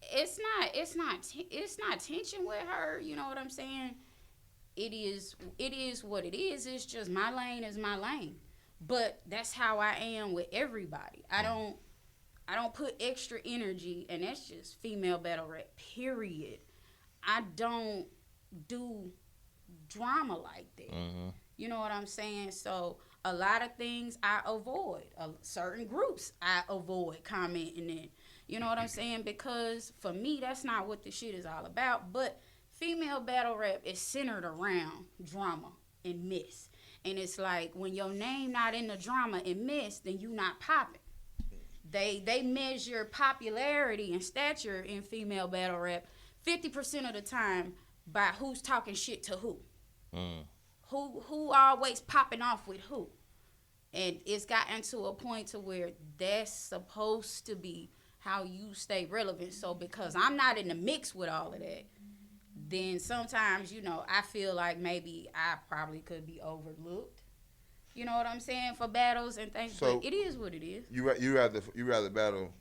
It's not tension with her. You know what I'm saying? It is what it is. It's just my lane is my lane. But that's how I am with everybody. I don't put extra energy, and that's just female battle rap, period. I don't do drama like that. You know what I'm saying? So a lot of things I avoid. Certain groups I avoid commenting in. You know what I'm saying? Because for me, that's not what the shit is all about. But female battle rap is centered around drama and mess. And it's like when your name not in the drama and mess, then you not popping. They measure popularity and stature in female battle rap 50% of the time by who's talking shit to who. Who always popping off with who. And it's gotten to a point to where that's supposed to be how you stay relevant. So because I'm not in the mix with all of that, then sometimes, I feel like maybe I probably could be overlooked. You know what I'm saying? For battles and things. So but it is what it is. You rather battle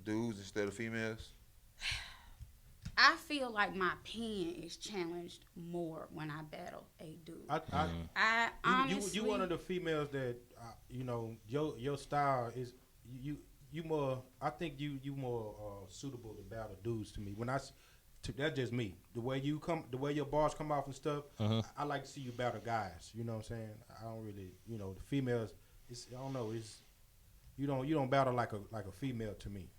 dudes instead of females? I feel like my pen is challenged more when I battle a dude. I honestly, you one of the females that your style is you more. I think you more suitable to battle dudes to me. That's just me. The way your bars come off and stuff. I like to see you battle guys. You know what I'm saying? I don't really, the females. I don't know. You don't battle like a female to me.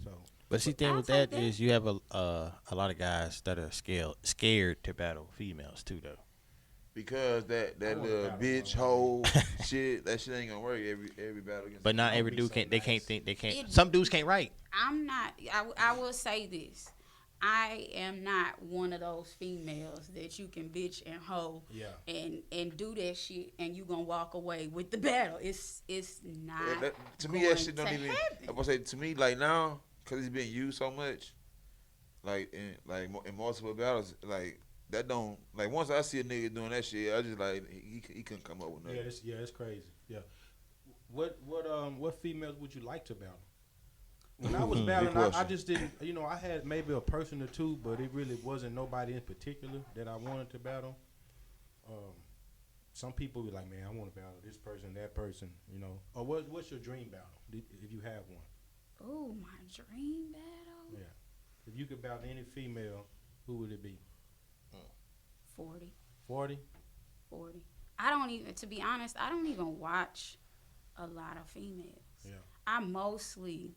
So. But the thing with that is you have a lot of guys that are scared to battle females too, though. Because that little bitch hole shit, that shit ain't gonna work every battle against. But not every dude can't. They can't. Some dudes can't write. I'm not. I will say this. I am not one of those females that you can bitch and hoe and do that shit and you gonna walk away with the battle. It's not. To me, that shit don't even. I was say to me like now, cause it's been used so much, in multiple battles, like that don't like once I see a nigga doing that shit, I just like he couldn't come up with nothing. Yeah, it's crazy. Yeah. What females would you like to battle? When I was battling, I just didn't. I had maybe a person or two, but it really wasn't nobody in particular that I wanted to battle. Some people be like, man, I want to battle this person, that person. Or what's your dream battle if you have one? Oh, my dream battle. Yeah. If you could battle any female, who would it be? 40. 40? 40. I don't even, to be honest, I don't even watch a lot of females. Yeah. I mostly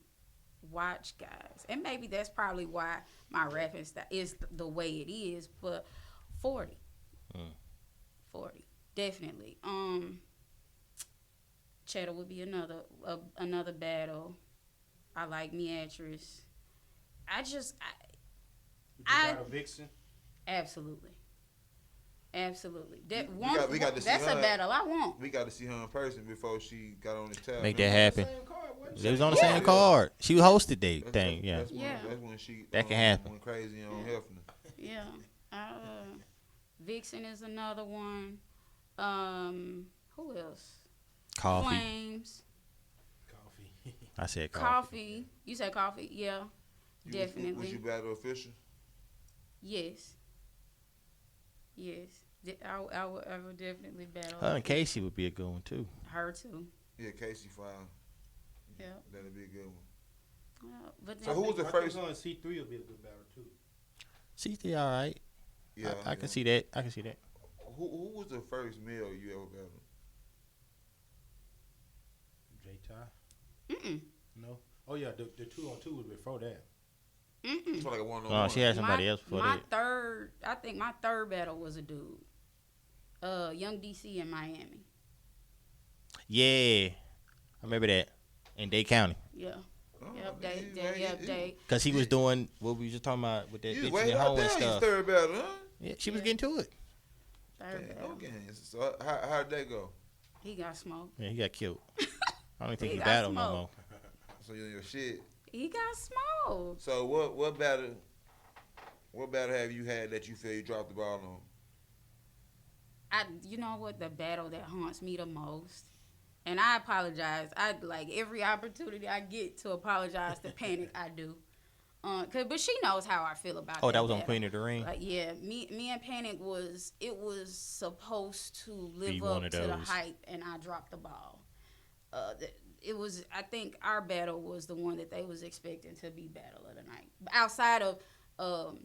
watch guys. And maybe that's probably why my rapping style is the way it is, but 40. 40. Definitely. Cheddar would be another battle. I like Matrixx. Would you battle Vixen? Absolutely. We got to see that's her. A battle I want. We got to see her in person before she got on the tab. Make that happen. They was on the same card. She hosted the thing. Yeah. That's when she that can happen. Went crazy on Hefner. Yeah. Vixen is another one. Who else? Coffee. Flames. Coffee. I said Coffee. You said Coffee? Yeah. Would Definitely. you battle official? Yes. Yes. I would definitely battle. Her and Casey would be a good one too. Her too. Yeah, Casey file. Yeah. That'd be a good one. Well, but So then, who was the I first? think on C3 will be a good battle too. CT, all right. Yeah, I can see that. I can see that. Who was the first male you ever battled? J-Ty? mm-mm. No. Oh yeah, the 2-on-2 was before that. It's like a one on Oh, one. she had somebody else before that. I think my third battle was a dude. Young DC in Miami. Yeah, I remember that in Dade County. Yeah. Oh, Yep, man, they. Cause he was doing what we were just talking about with that You was bitch way and out hoe and there. His stuff. third battle, huh? Yeah, she was Yeah. getting to it. Third battle. Okay. So how'd that go? He got smoked. Yeah, he got killed. I don't think He he got battled no smoked. more. So you in your shit. He got smoked. So what battle? What battle have you had that you feel you dropped the ball on? You know what, the battle that haunts me the most, and I apologize. I like every opportunity I get to apologize to Panic. I do, but she knows how I feel about. Oh, that was on battle. Queen of the Ring. Like, yeah, me and Panic was supposed to live Be one up of to the those. hype, and I dropped the ball. It was, I think our battle was the one that they was expecting to be battle of the night. Outside of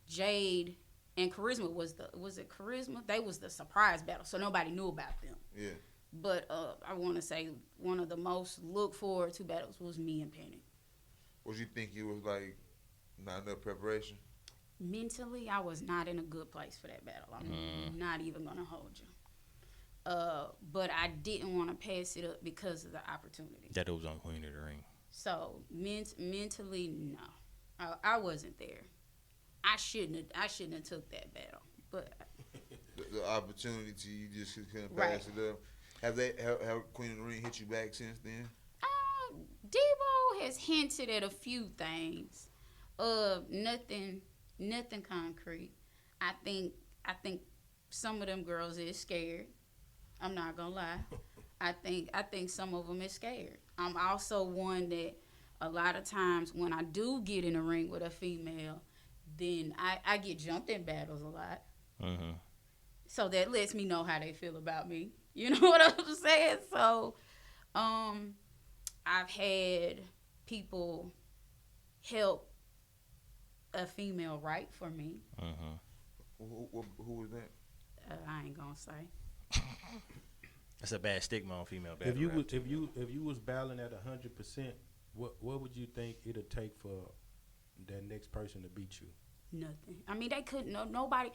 Jade and Charisma was it Charisma? They was the surprise battle, so nobody knew about them. Yeah. But I want to say one of the most looked forward to battles was me and Panic. What you think it was like? Not enough preparation. Mentally, I was not in a good place for that battle. I'm not even gonna hold you. But I didn't want to pass it up because of the opportunity. That it was on Queen of the Ring. So mentally, no, I wasn't there. I shouldn't have took that battle. But The opportunity you just couldn't Right. pass it up. Have Queen of the Ring hit you back since then? Debo has hinted at a few things. Nothing concrete. I think some of them girls is scared. I'm not gonna lie. I think some of them is scared. I'm also one that a lot of times when I do get in a ring with a female, then I get jumped in battles a lot. Mm-hmm. So that lets me know how they feel about me. You know what I'm saying? So, I've had people help a female write for me. Mm-hmm. Who was that? I ain't gonna say. That's a bad stigma on female battle. If you rap, was too. if you was battling at 100%, what would you think it'll take for that next person to beat you? Nothing. I mean, they couldn't. Nobody.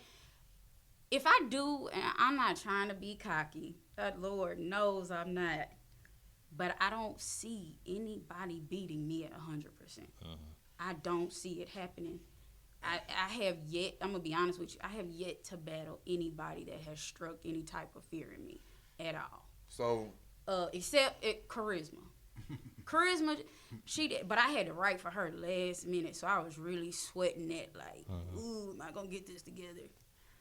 If I do, and I'm not trying to be cocky. Lord knows I'm not. But I don't see anybody beating me at 100%. I don't see it happening. I have yet. I'm gonna be honest with you. I have yet to battle anybody that has struck any type of fear in me at all. So Except Charisma. Charisma, she did, but I had to write for her last minute, so I was really sweating that. Like, ooh, am I gonna get this together?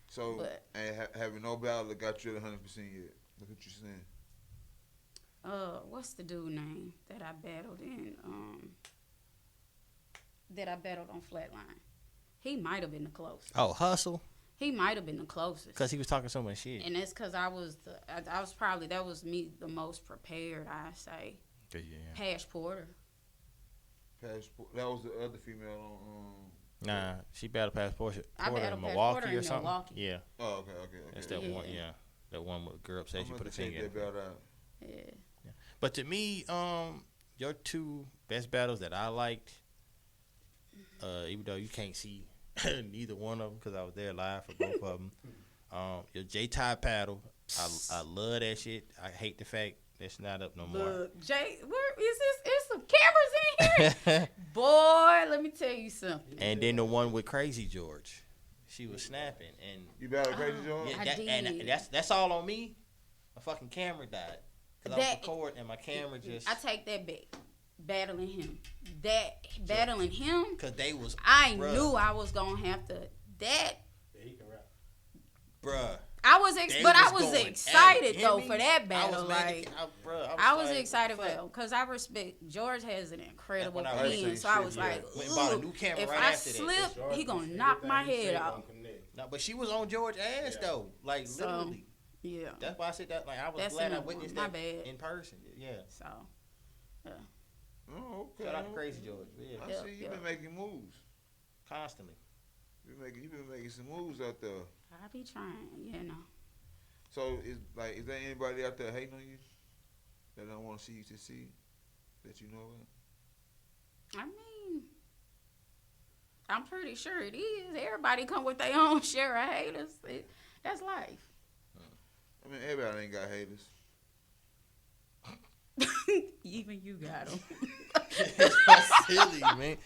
So, But- and having no battle that got you at 100% yet. Look what you're saying. What's the dude name that I battled in? That I battled on Flatline. He might have been the closest. Oh, Hustle, He might have been the closest. because he was talking so much shit. And that's because I was probably, that was me the most prepared, I say. Yeah. Pash Porter. Passport. That was the other female on. Nah, she battled Passport I in battled Milwaukee Passport or in something. Milwaukee. Yeah, Oh, okay. that's that one. Yeah. Yeah, that one with girl upset I'm she gonna put a check finger in. that battle out. Yeah. But to me, your two best battles that I liked, even though you can't see neither one of them because I was there live for both of them. Your J-Tie paddle, I love that shit. I hate the fact that's not up no more. Look, Jay, where is this? Is some cameras in here? Boy, let me tell you something. And then the one with Crazy George, she was snapping, and You battled Crazy George? yeah, I that, did. and that's all on me. My fucking camera died because I was That- recording and my camera just I take that back. Battling him. Battling him, because they was I bruh, knew I was going to have to. That, Yeah, he can rap. bruh. I was, They but I was was going excited at it, though hear for me? that I battle. was mad Like, at- bruh, I was like, excited for fuck. him because I respect George has an incredible When I heard pen. that So I shit, was yeah. like, Went and bought a ooh, new camera if right I after that. slip, George he gonna was- knock my everything he head said off. gonna connect. No, but she was on George ass though, like So, literally. Yeah. That's why I said that. Like I was That's glad I another witnessed one. My that bad. in person. Yeah. So, Oh, okay. Shout out to Crazy George. Yeah. I Yeah, see you yeah. been making moves. Constantly. You been making some moves out there. I be trying, you know. So is there anybody out there hating on you that don't want to see you succeed that you know of? I mean, I'm pretty sure it is. Everybody come with their own share of haters. That's life. I mean, everybody ain't got haters. Even you got them. That's silly, man.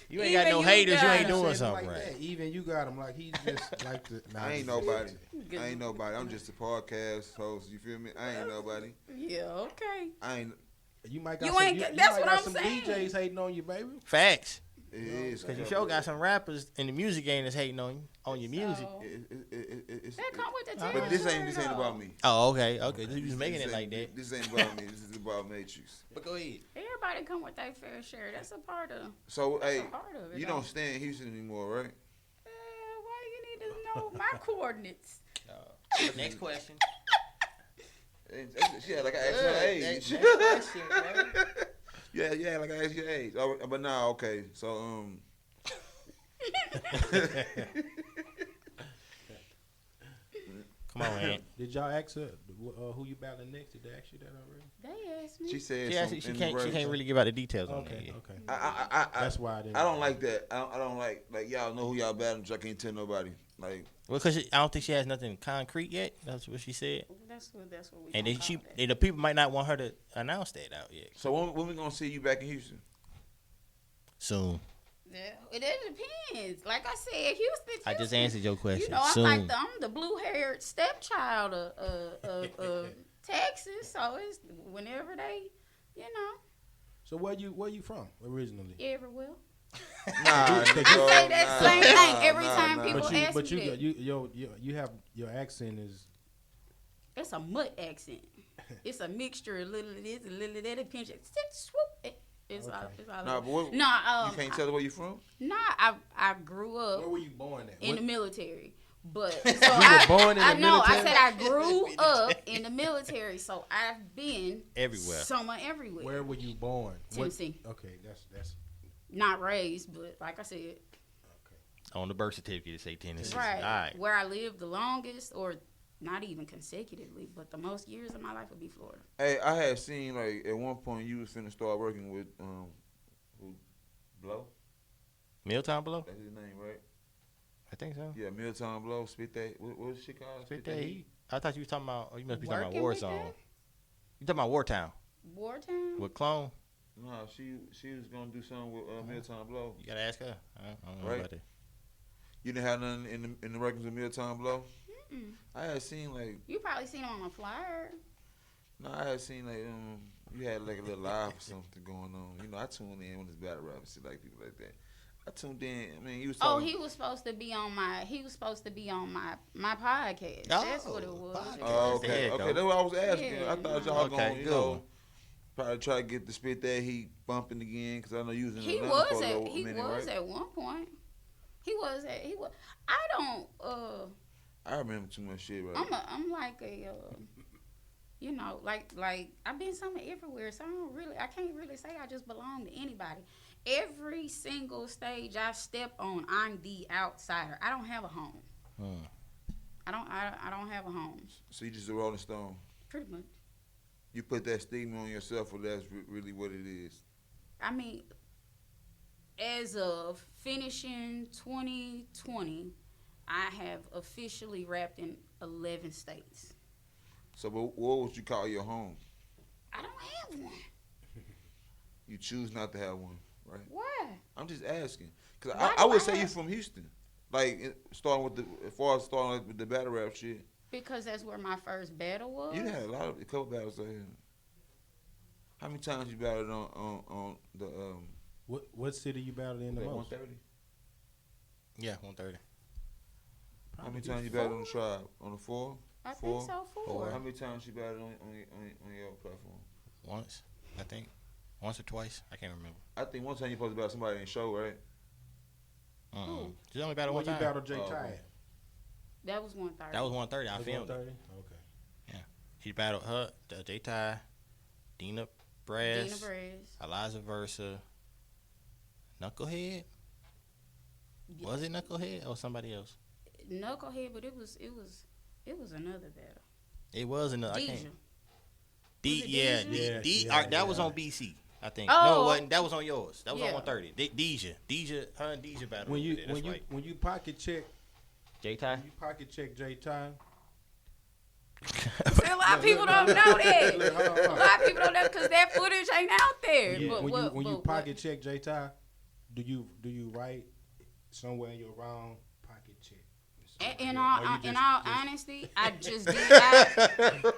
You ain't got Even no you haters. You got ain't him. doing Said it something like right. that. Even you got him like he's just like the. Nah, I ain't just- nobody. Good. I ain't nobody. I'm just a podcast host. You feel me? I ain't nobody. Yeah, okay. I ain't. You might You got some, ain't you, got- you that's might what got I'm some saying. DJs hating on you, baby. Facts. It is. Cause you sure got some rappers in the music game that's hating on your music. So, It's, that come with the territory. but this ain't about me. Oh, okay. You was making This it like ain't- that. This ain't about me. This is about Matrixx. But go ahead. Everybody come with their fair share. That's a part of. So That's hey, a part of it. you though. don't stay in Houston anymore, right? Why you need to know my coordinates? Next question. Yeah, like I asked your age. Next question, man. Yeah, like I asked your age. Oh, but nah, okay. So Come on, man. Did y'all ask her who you battling next? Did they ask you that already? They asked me. she said She something. can't. She can't really give out the details on that. Okay, yet. okay. I That's why I didn't. I don't like that. I don't like y'all know who y'all battling, but I can't tell nobody. Like Well, cause I don't think she has nothing concrete yet. That's what she said. That's what we. And gonna then call that. the people might not want her to announce that out yet. so when we gonna see you back in Houston? Soon. Yeah, it depends. Like I said, Houston. I just answered your question. You know, I'm Soon. like I'm the blue-haired stepchild of Texas, so it's whenever they, you know, So where you from originally? everywhere. Nah, I say that same thing every time people But you ask but me you that. you have your accent is It's a mutt accent. It's a mixture of little of this and little of that. It pinch it, swoop. It's all. It's all. Nah, but what, No, you can't tell us where you from? Nah, I grew up where were you born at? in What- the military. But so You were born in I the know. I military? said I grew up in the military, so I've been Everywhere. somewhere everywhere. Where were you born? Tennessee. Okay, that's Not raised, but like I said, okay. On the birth certificate, it say Tennessee. right. All right. Where I lived the longest, or not even consecutively, but the most years of my life would be Florida. Hey, I had seen like at one point you was finna start working with who Blow? Milltown Below? That's his name, right? I think so. Yeah, Milltown Blow. Spit that. What was she called? Spit that heat. I thought you was talking about. Oh, you must be talking about Working with Warzone. that? You talking about Wartown Wartown. with Clone? No, she was gonna do something with Milltown Blow. You gotta ask her. I don't know Right. about that. You didn't have nothing in the records of Milltown Blow. Mm-mm. I had seen like You probably seen him on a flyer. no, I had seen like you had like a little live or something going on. You know, I tuned in when it's battle rap and shit like people like that. I tuned in. I mean, you was Oh, talking. he was supposed to be on my. He was supposed to be on my podcast. That's what it was. podcast. Oh, okay, There you okay. go. That's what I was asking. Yeah, I thought no. y'all Okay, gonna, you good know, one. probably try to get the Spit That Heat bumping again because I know you was in He Atlanta was for a at little minute, right? at one point. He was. I don't. I remember too much shit, right? I'm like a. You know, like I've been somewhere everywhere, so I can't really say I just belong to anybody. Every single stage I step on, I'm the outsider. I don't have a home. I don't have a home. So you just a Rolling Stone. Pretty much. You put that stigma on yourself, or that's really what it is. I mean, as of finishing 2020, I have officially rapped in 11 states. So, but what would you call your home? I don't have one. You choose not to have one, right? Why? I'm just asking, cause Why I do would I say you have- from Houston, like starting with as far as starting with the battle rap shit. Because that's where my first battle was. You had a couple battles out here. How many times you battled on the What city you battled in the like most? 130? Yeah, 130. How many times you battled on the tribe? On the four? I Four? think so, four. How many times you battled on your platform? Once, I think. Once or twice. I can't remember. I think one time you supposed to battle somebody in the show, right? Just only battle When one you time. battled Jay Oh, okay. Tide. That was 130. That was 130. I filmed it. 130? Okay. He battled her, J Ty, Dina Brass, Dina Brass. Eliza Versa, Knucklehead. Was it Knucklehead or somebody else? Knucklehead, but it was another battle. It was another. I Deja. can't. Was it Yeah, Deja? all right, that was on BC. I think. Oh. No, it wasn't. That was on yours. That was on Yeah. 130. Deja, her and Deja battled. When you over there. That's right. when you pocket check J Ty. J Time. See, a lot of people don't know that. Look, hold A on. lot of people don't know because that footage ain't out there. Yeah, But when you what- pocket check J Time, do you write somewhere in your round pocket check? In Or all, you in just- all honesty, I just did.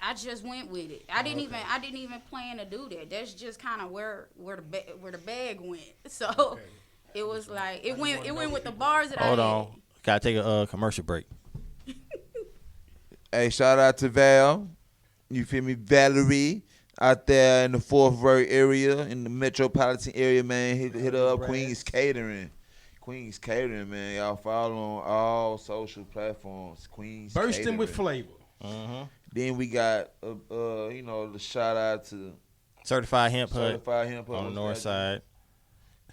I just went with it. I didn't even plan to do that. That's just kind of where the bag went. So Okay. it was like it just went wanna it know went what with the people- bars that Hold I on. had. Gotta take a commercial break. Hey, shout out to Val. You feel me? Valerie out there in the Fort Worth area, in the metropolitan area, man. Hit her up. Brass. Queen's Catering. Queen's Catering, man. Y'all follow on all social platforms. Queen's Bursting Catering. with flavor. Mm-hmm. Then we got, the shout out to Certified Hemp Hut Certified Hemp Hut on the north side.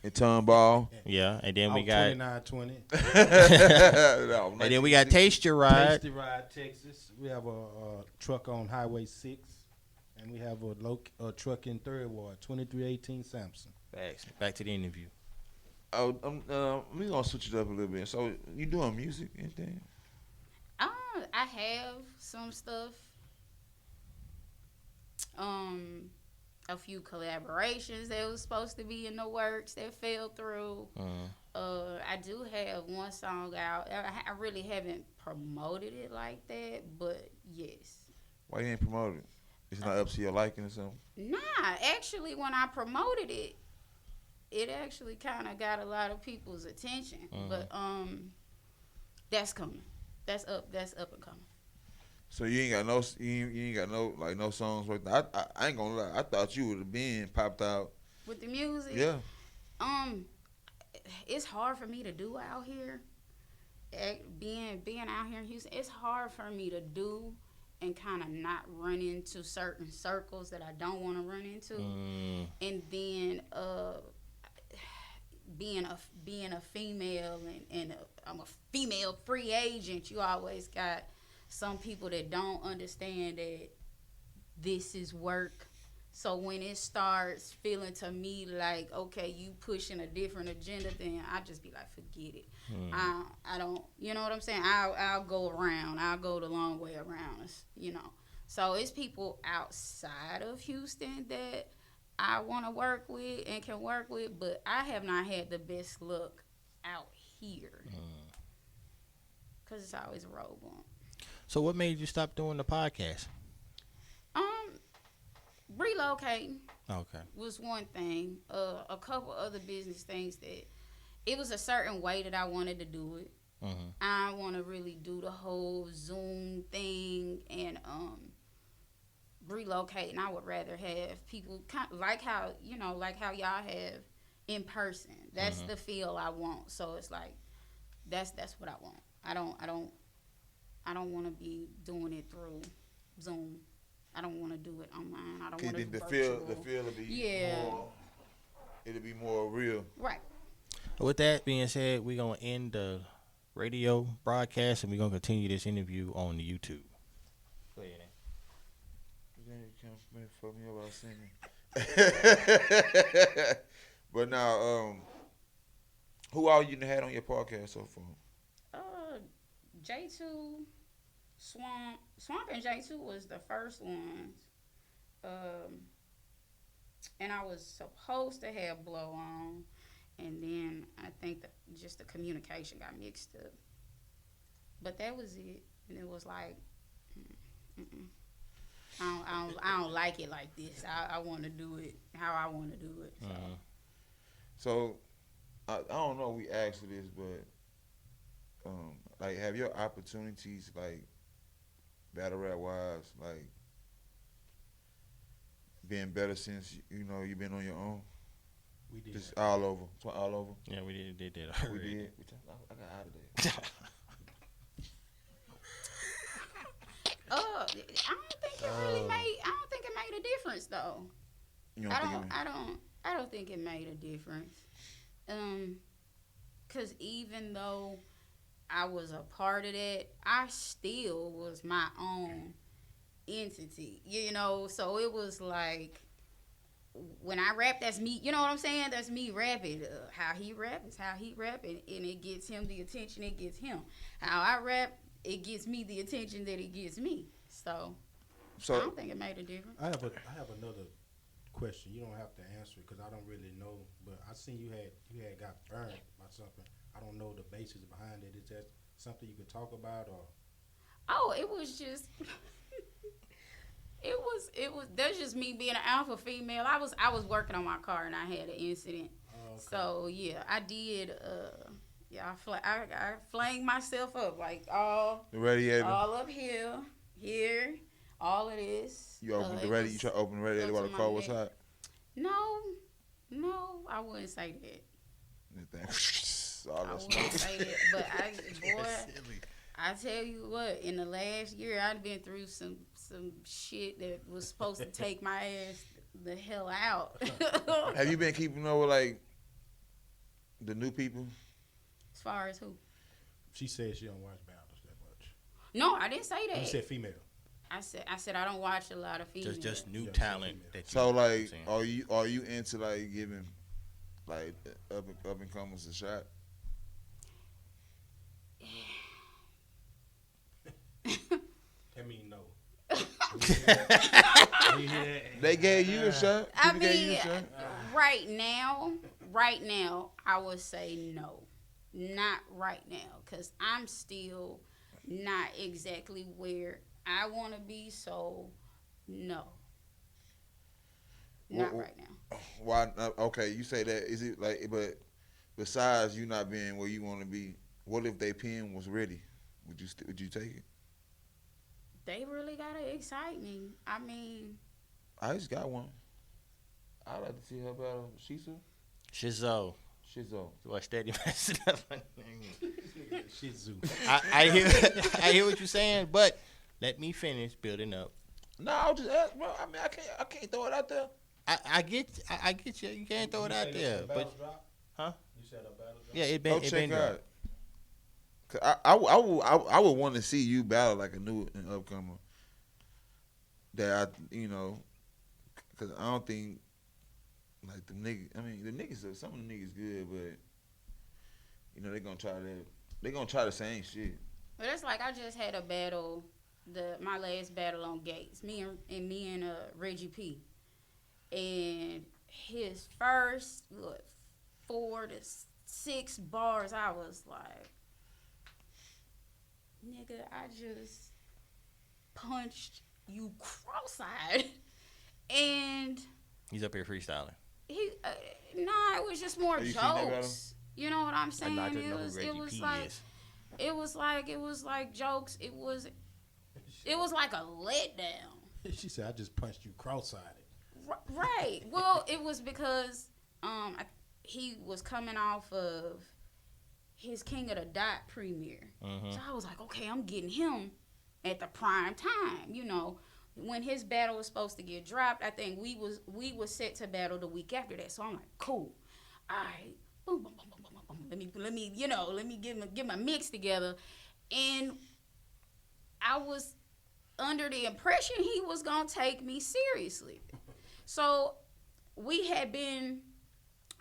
and Turnball. Yeah, and then we Out got 2920. and then we got Taste Your Ride. Tasty Ride, Texas. We have a truck on Highway 6, and we have a truck in Third Ward, 2318 Sampson. Back to the interview. We gonna switch it up a little bit. So you doing music, anything? I have some stuff. A few collaborations that was supposed to be in the works that fell through. I do have one song out. I really haven't promoted it like that, but yes. Why you ain't promoted? It's not up to your liking or something. Nah, actually, when I promoted it, it actually kind of got a lot of people's attention. But that's coming. That's up and coming. So you ain't got no songs right there. I ain't gonna lie. I thought you would have been popped out. With the music, Yeah. it's hard for me to do out here. Being out here in Houston, it's hard for me to do and kind of not run into certain circles that I don't want to run into. And then being a female and I'm a female free agent, you always got some people that don't understand that this is work. So when it starts feeling to me like, okay, you pushing a different agenda, then I just be like, forget it. I don't, you know what I'm saying? I'll go around. I'll go the long way around, you know. So it's people outside of Houston that I want to work with and can work with, but I have not had the best luck out here. Because it's always a road bump. So what made you stop doing the podcast? Relocating Okay. was one thing. A couple other business things that it was a certain way that I wanted to do it. I want to really do the whole Zoom thing and relocate. And I would rather have people like how y'all have in person. That's the feel I want. So it's like that's what I want. I don't want to be doing it through Zoom. I don't want to do it online. I don't want to do virtual. The feel will be more. It'll be more real. Right. With that being said, we're going to end the radio broadcast and we're going to continue this interview on the YouTube. Go ahead, But now, who all you done had on your podcast so far? J2, Swamp and J2 was the first ones. And I was supposed to have Blow on. And then I think that just the communication got mixed up. But that was it. And it was like, I don't like it like this. I want to do it how I want to do it. So, I don't know if we asked for this, but like, have your opportunities, like, battle rap wise, like, been better since you've been on your own? We did. Just all over. Yeah, we did that already. We did. I got out of there. I don't think it really made. I don't think it made a difference though. You don't I think don't. it- I don't. I don't think it made a difference. Cause even though I was a part of that, I still was my own entity. You know, so it was like when I rap, that's me. You know what I'm saying? That's me rapping. How he rap is how he rap, and it gets him the attention it gets him. How I rap, it gets me the attention that it gets me. So I So don't think it made a difference. I have another question. You don't have to answer it because I don't really know. But I seen you had got burned by something. I don't know the basis behind it. Is that something you could talk about or? Oh, it was just. It was. That's just me being an alpha female. I was working on my car and I had an incident. Oh, okay. So yeah, I did. Yeah, I flanged myself up like all the radiator. up here, all of this. You opened the it radiator. was You try to open the radiator up while to the my car was neck. hot. No, I wouldn't say that. That thing, all I that wouldn't smoke. say that. But I tell you what, in the last year, I've been through some shit that was supposed to take my ass the hell out. Have you been keeping up with like the new people? As far as who? She said she don't watch battles that much. No, I didn't say that. You said female. I said I don't watch a lot of females. Just new Yeah, talent. female. That you, So like, you know what I'm saying? are you into like giving like up and comers a shot? That mean no. You hear that? They gave you a shot. I People gave you a mean, shot? right now, I would say no. Not right now, because I'm still not exactly where I want to be, so no. Not Well, right now. Why? Okay, you say that. Is it like? But besides you not being where you want to be, what if they pen was ready? Would you take it? They really got to excite me. I mean, I just got one. I'd like to see her battle Shizu. Shizzo. Shizu. What steady messing up my name. Shih Tzu. I hear I hear what you're saying, but let me finish building up. No, I'll just ask, bro. I mean, I can't throw it out there. I get you. You can't throw it out there, but huh? You said a battle drop? Yeah, it Go been check dropped. out. 'Cause I would want to see you battle like a new and upcomer. That because I don't think like the niggas. I mean, the niggas. Some of the niggas good, but they're gonna try the same shit. but it's like I just had a battle, my last battle on Gates. Me and Reggie P. And his first 4 to 6 bars, I was like, nigga, I just punched you cross-eyed. And He's up here freestyling. he, it was just more Have you seen that battle? jokes. You know what I'm I saying? just know It who was Reggie P like is. it was like jokes. It was like a letdown. She said I just punched you cross-eyed. Right. Well, it was because he was coming off of his King of the Dot premiere. Mhm. So I was like, okay, I'm getting him at the prime time. When his battle was supposed to get dropped, I think we was set to battle the week after that. So I'm like, cool. All right. Boom, boom, boom, boom, boom, boom. Let me get my mix together. And I was under the impression he was gonna take me seriously. So we had been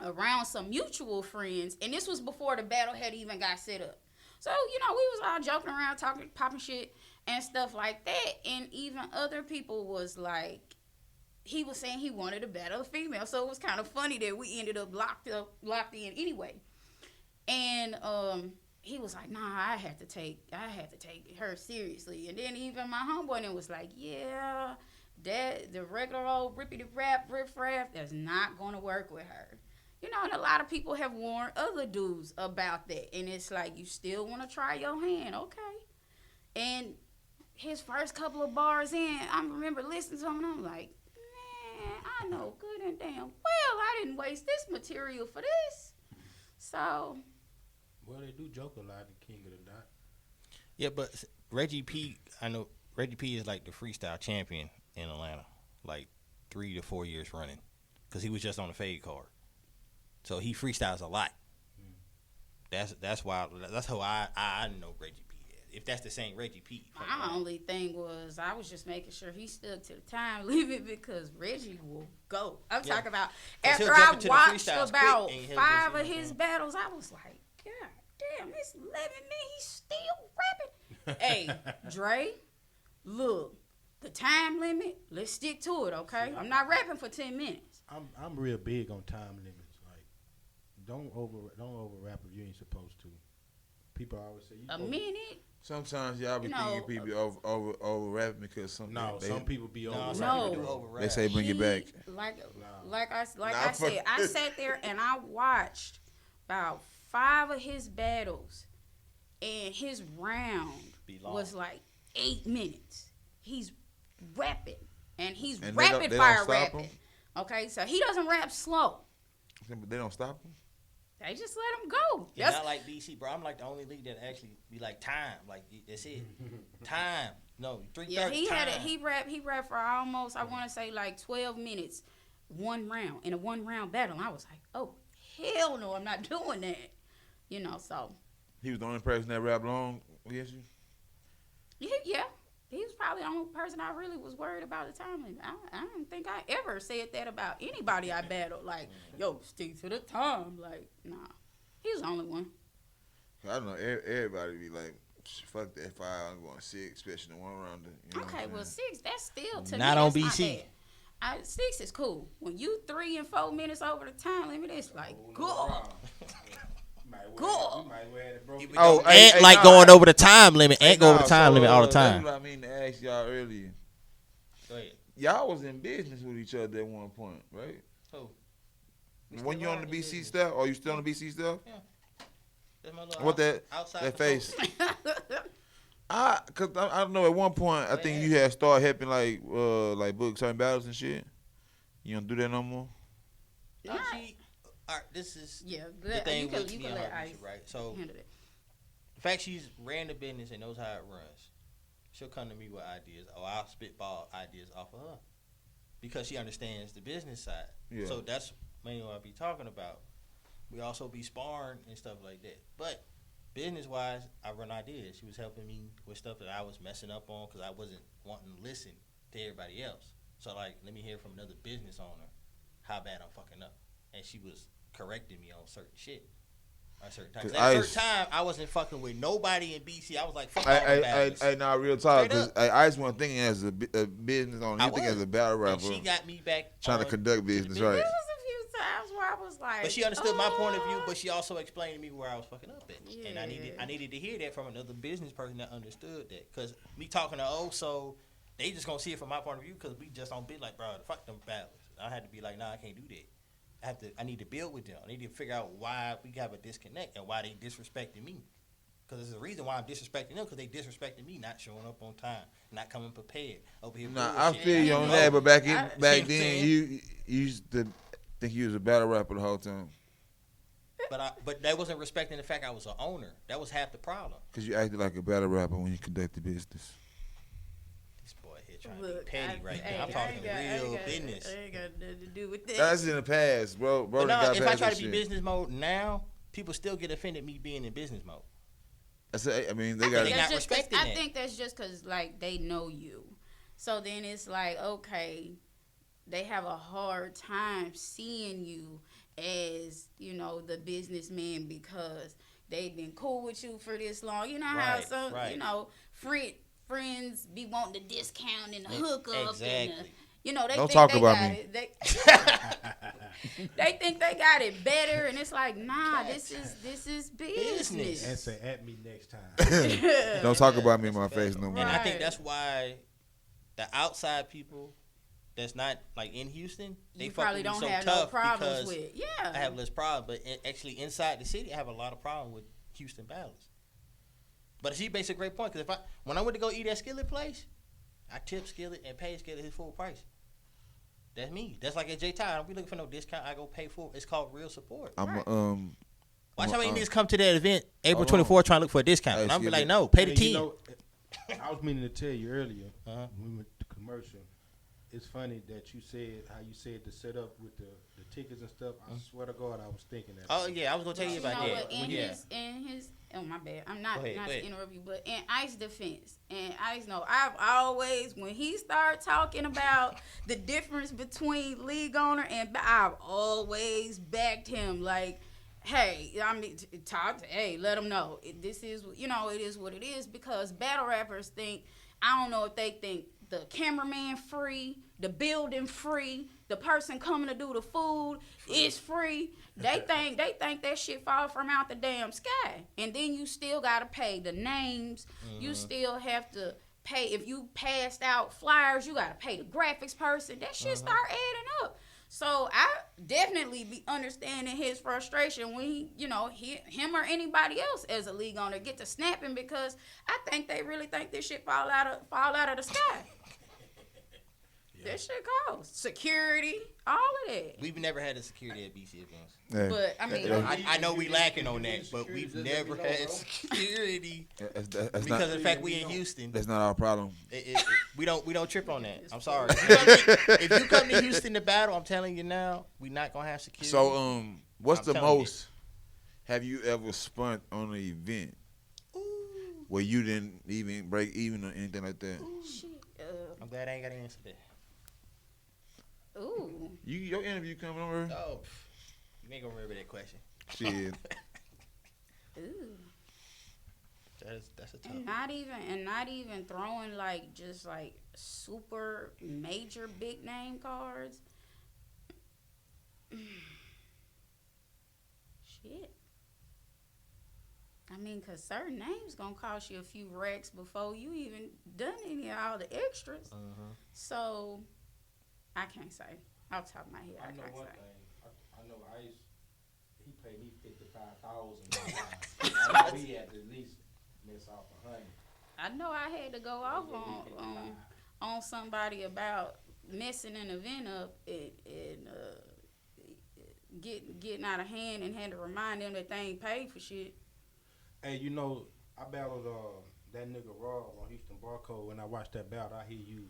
around some mutual friends, and this was before the battle had even got set up. So, we was all joking around, talking, popping shit and stuff like that. And even other people was like, he was saying he wanted to battle a female. So it was kind of funny that we ended up locked in anyway. And he was like, nah, I had to take her seriously. And then even my homeboy then was like, yeah, that the regular old rippity rap, riff raff, that's not gonna work with her. And a lot of people have warned other dudes about that. And it's like, you still want to try your hand, okay? And his first couple of bars in, I remember listening to him, and I'm like, man, I know good and damn well I didn't waste this material for this. So, Well, they do joke a lot, the King of the Dot. Yeah, but Reggie P, I know Reggie P is like the freestyle champion in Atlanta, like 3 to 4 years running, because he was just on the fade card. So he freestyles a lot. That's why that's how I know Reggie P is. If that's the same Reggie P. My only thing was I was just making sure he stuck to the time limit because Reggie will go. I'm talking about 'Cause he'll after jump I into the watched freestyles about quick and he'll 5 just, of his battles, I was like, God damn, it's 11 minutes, he's still rapping. Hey, Dre, look, the time limit, let's stick to it, okay? I'm not rapping for 10 minutes. I'm real big on time limits. Like, don't over rap if you ain't supposed to. People always say A minute? Sometimes y'all be You thinking know, people over rapping because some people be over. some people do over-rap. They say bring it back. Like I Nah, said, I sat there and I watched about 5 of his battles, and his round Be long. was like 8 minutes. He's rapping, and he's And rapid they don't fire stop rapping. him? Okay, so he doesn't rap slow. But they don't stop them. They just let him go. Yeah, not like BC, bro. I'm like the only league that actually be like time. Like that's it. Time. No, 3:30. Yeah, he time. had it. He rapped for almost, I want to say, like 12 minutes, one round in a 1-round battle. I was like, oh hell no, I'm not doing that. You know, so He was the only person that rapped long against you. yeah, he was probably the only person I really was worried about the time limit. I don't think I ever said that about anybody I battled. Like, yo, stick to the time. Like, nah, he was the only one. I don't know. Everybody be like, fuck that 5. I'm going 6, especially in one round. You know what Okay, I'm well, saying? 6, that's still to Not me, on that's BC. Not bad. 6 is cool. When you 3 and 4 minutes over the time limit, it's like, good. Cool. Oh, And like going over the time limit. And go over the time limit all the time. That's what I mean to ask y'all earlier. Go ahead. Y'all was in business with each other at one point, right? Who? We When still you on are the in BC business. stuff? Or you still on the BC stuff? That's my little What that outside that patrol. face? Cause I don't know. At one point, I think you had started helping like book certain battles and shit. You don't do that no more. Actually, all right, this is Yeah, the you thing can with me and let her, Ice right? So handle it. the fact she's ran the business and knows how it runs, she'll come to me with ideas, or I'll spitball ideas off of her because she understands the business side. Yeah. So that's mainly what I be talking about. We also be sparring and stuff like that. But business wise, I run ideas. She was helping me with stuff that I was messing up on because I wasn't wanting to listen to everybody else. So like, let me hear from another business owner how bad I'm fucking up, and she was correcting me on certain shit. At certain times. At a certain time, I wasn't fucking with nobody in BC. I was like, fuck all the battles. Hey, now real talk, Straight cause up. Ice wasn't thinking as a business owner. You think was. as a battle And rapper, she got me back trying to on conduct to the business, There right? was a few times where I was like, But she understood my point of view, but she also explained to me where I was fucking up at. And I Yeah. needed to hear that from another business person that understood that. Because me talking to so they just going to see it from my point of view because we just don't be like, bro, fuck them battles. I had to be like, nah, I can't do that. I need to build with them. I need to figure out why we have a disconnect and why they disrespecting me. Because there's a reason why I'm disrespecting them because they disrespecting me, not showing up on time, not coming prepared. Over here, Nah, I bullshitting. feel you on know. that, but back See what then I'm saying? you used to think you was a battle rapper the whole time But they wasn't respecting the fact I was an owner. That was half the problem. because you acted like a battle rapper when you conducted business. This boy here trying to look, be petty right now. I'm talking real business. I ain't got nothing to do with that. That's in the past, bro. Bro, But done no, got if I past try that to be shit. business mode now, people still get offended me being in business mode. I mean, they I got. think That's not just 'cause- respecting I that. think that's just because like they know you, so then it's like okay, they have a hard time seeing you as the businessman because they've been cool with you for this long. You know how Right, some right. friends be wanting the discount and the hookup Exactly. and they Don't think talk they about got me. it. They think they got it better, and it's like nah, this is business. And say at me next time. Don't talk about me in my face no more. And I think Right. that's why the outside people that's not like in Houston, they You fuck probably with me don't so have no tough problems because with. Yeah. I have less problems. But actually inside the city, I have a lot of problems with Houston battles. But she makes a great point because when I went to go eat at Skillet place, I tipped Skillet and paid Skillet his full price. That's me. That's like at J Ty. I don't be looking for no discount. I go pay full. It's called real support. I'm Watch how many niggas come to that event April Hold on. 24th trying to look for a discount. Hey, And I'm be Skillet. like, no, pay the And team. I was meaning to tell you earlier Uh-huh. when we went to commercial. It's funny that you said how you said the setup with the tickets and stuff. I swear to God, I was thinking that. Oh yeah, I was gonna tell you You about know that. what? In Yeah. his, oh my bad. I'm not Go ahead, not go to ahead. interrupt you, but in Ice defense, and Ice know I've always when he started talking about the difference between league owner and I've always backed him. Like, hey, I mean, hey, let them know this is it is what it is because battle rappers think I don't know if they think the cameraman free, the building free, the person coming to do the food is free. They think that shit fall from out the damn sky. And then you still gotta pay the names. You still have to pay if you passed out flyers, you gotta pay the graphics person. That shit start adding up. So I definitely be understanding his frustration when him or anybody else as a league owner get to snapping because I think they really think this shit fall out of the sky. That shit costs security, all of that. We've never had a security at BC events. Yeah. But I mean, I know we lacking on that, but we've never had security That's because not, of the fact we in Houston. that's not our problem. We don't trip on that. I'm sorry. If you come to Houston to battle, I'm telling you now, we not gonna have security. So, what's I'm the telling you. most have you ever spun on an event where you didn't even break even or anything like that? shit. I'm glad I ain't got to answer that. Ooh. Your interview coming over? Oh, you ain't gonna remember that question. Shit. Ooh. That's a tough. And not even throwing like just like super major big name cards. Shit. I mean, cause certain names gonna cost you a few racks before you even done any of all the extras. So I can't say. Off the top of my head, I I know can't one say. thing. I know Ice. He paid me $55,000. I know he had to at least miss off $100. I know I had to go off on somebody about messing an event up and getting out of hand and had to remind them that they ain't paid for shit. Hey, I battled that nigga Rob on Houston Barcode. When I watched that battle, I hear you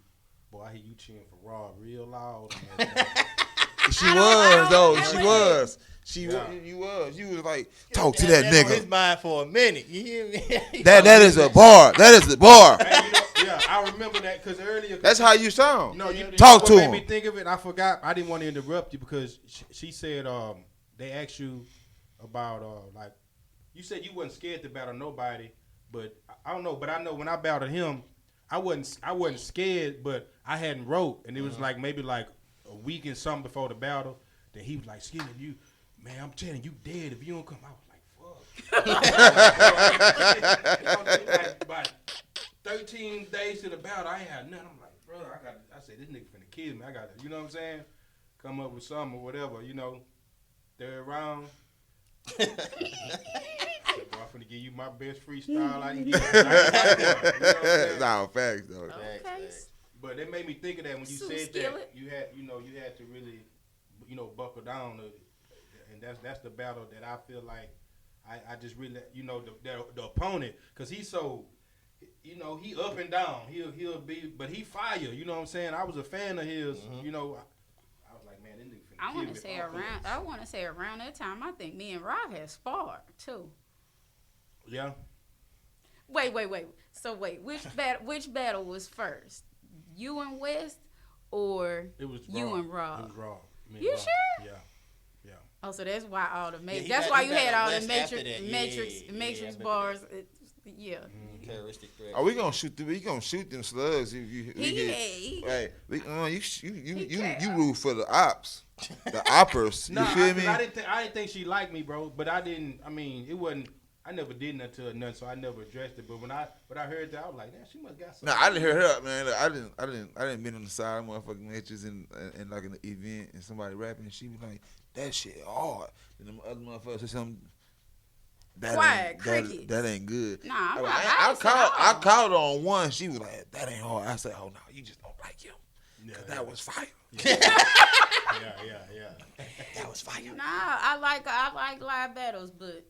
cheering for Rob real loud. She was though. She I was. Yeah. You was. You was like, talk to that on his nigga. mind for a minute. You hear me? That is a bar. That is a bar. Hey, yeah, I remember that because earlier. That's how you sound. No, you Talk what to made him. me think of it. I forgot. I didn't want to interrupt you because she said they asked you about like you said you wasn't scared to battle nobody, but I don't know. But I know when I battled him, I wasn't scared, but I hadn't wrote, and it was like maybe like a week and something before the battle that he was like, "Skillet, man, I'm telling you, dead if you don't come." I was like, "Fuck." Like, about 13 days to the battle, I ain't had nothing. I'm like, bro, I said, this nigga finna kill me. I got to, you know what I'm saying? Come up with something or whatever, third round. I said, bro, I'm finna give you my best freestyle I can give you. You know what I'm saying? Nah, facts though. Okay. But it made me think of that when you Sue said Skillet. that you had to really, buckle down, and that's the battle that I feel like I just really, the opponent, cause he's so, he up and down. He'll be, but he fire. You know what I'm saying? I was a fan of his. I was like, man, this nigga finna I kill want me to say if I'm around. finna- I want to say around that time. I think me and Rob had sparred too. Yeah. Wait. So which battle was first? You and West, or It was you Raw. and Rob? It was Raw. Me and You Raw. sure? Yeah. Oh, so that's why all the he that's got- why he you got had all the West after that. Matrixx Yeah, I remember bars. Yeah. Terroristic threat. Oh, we gonna shoot them slugs if you. He Hey, you care. root for the ops, the oppers. You Nah, feel 'cause me? I didn't think she liked me, bro. But I didn't. I mean, it wasn't. I never did nothing to her, nothing, so I never addressed it. But when I heard that, I was like, damn, she must got something. Nah, I didn't hear her, man. Like, I didn't been on the side of motherfucking matches in like an event and somebody rapping and she be like, that shit hard. And the other motherfuckers say something. Quiet, crickets. That ain't good. Nah, I'm not I biased at I all. called her on one. She was like, that ain't hard. I said, oh no, you just don't like him. Cause that was fire. Yeah. That was fire. Nah, I like live battles, but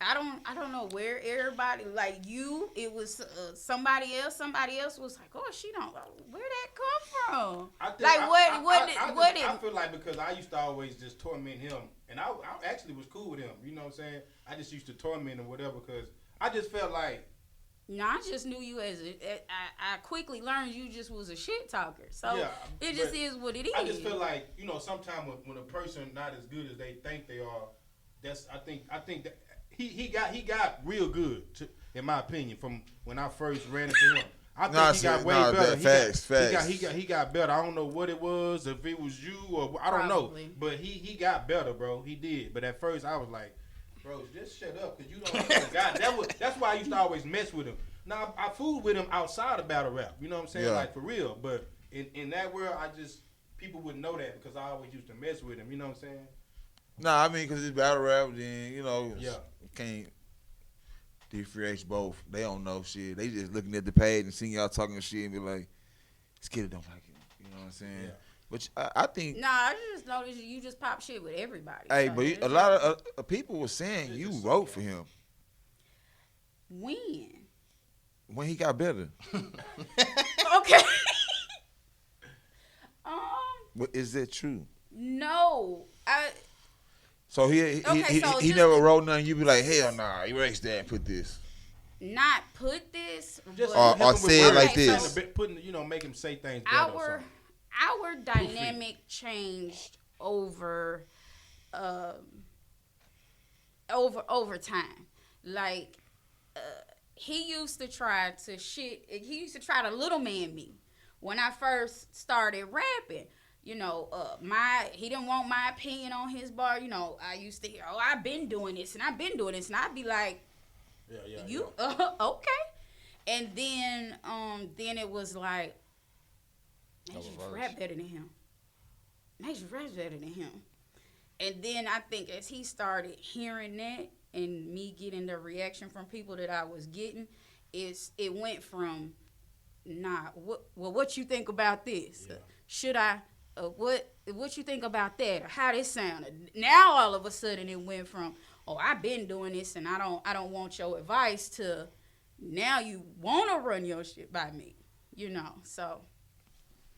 I don't know where everybody like you. It was somebody else. Somebody else was like, oh, she don't. Where that come from? I think Like I feel like because I used to always just torment him, and I actually was cool with him. You know what I'm saying? I just used to torment him, whatever, because I just felt like. No, I just knew you as I quickly learned you just was a shit talker. So Yeah, it just is what it is. I just feel like, you know, sometimes when a person not as good as they think they are, I think that he got real good in my opinion from when I first ran into him. I think he got way better. Facts. He got better. I don't know what it was, if it was you or I don't Probably. know, but he got better, bro. He did. But at first I was like, bro, just shut up, cause you don't know God. That's why I used to always mess with him. Now I fooled with him outside of battle rap. You know what I'm saying? Yeah. Like for real. But in that world, people wouldn't know that because I always used to mess with him. You know what I'm saying? Nah, I mean, because it's battle rap, then, you know, Yeah. you can't differentiate both. They don't know shit. They just looking at the page and seeing y'all talking shit and be like, Skillet don't like it. You know what I'm saying? Yeah. But I think. Nah, I just noticed you just pop shit with everybody. Hey, So but it's a lot of people were saying It's you just wrote for him when he got better. okay. But is that true? No, So he Okay, so just- never wrote nothing. You be like, hell nah, erase that and put this. not put this. Just but Or help him with say it words. like Okay, this. so- Putting, you know, make him say things better or our something. dynamic changed over time. Like he used to try to little man me when I first started rapping. You know, he didn't want my opinion on his bar. You know, I used to hear, oh, I've been doing this and I've been doing this, and I'd be like, Yeah. okay. And then it was like, Matrixx rap better than him. Matrixx raps better than him. And then I think as he started hearing that and me getting the reaction from people that I was getting, it went from, what you think about this? Yeah. Should I? What you think about that? Or how this sounded? Now all of a sudden it went from, oh, I've been doing this and I don't want your advice, to now you want to run your shit by me. You know, so.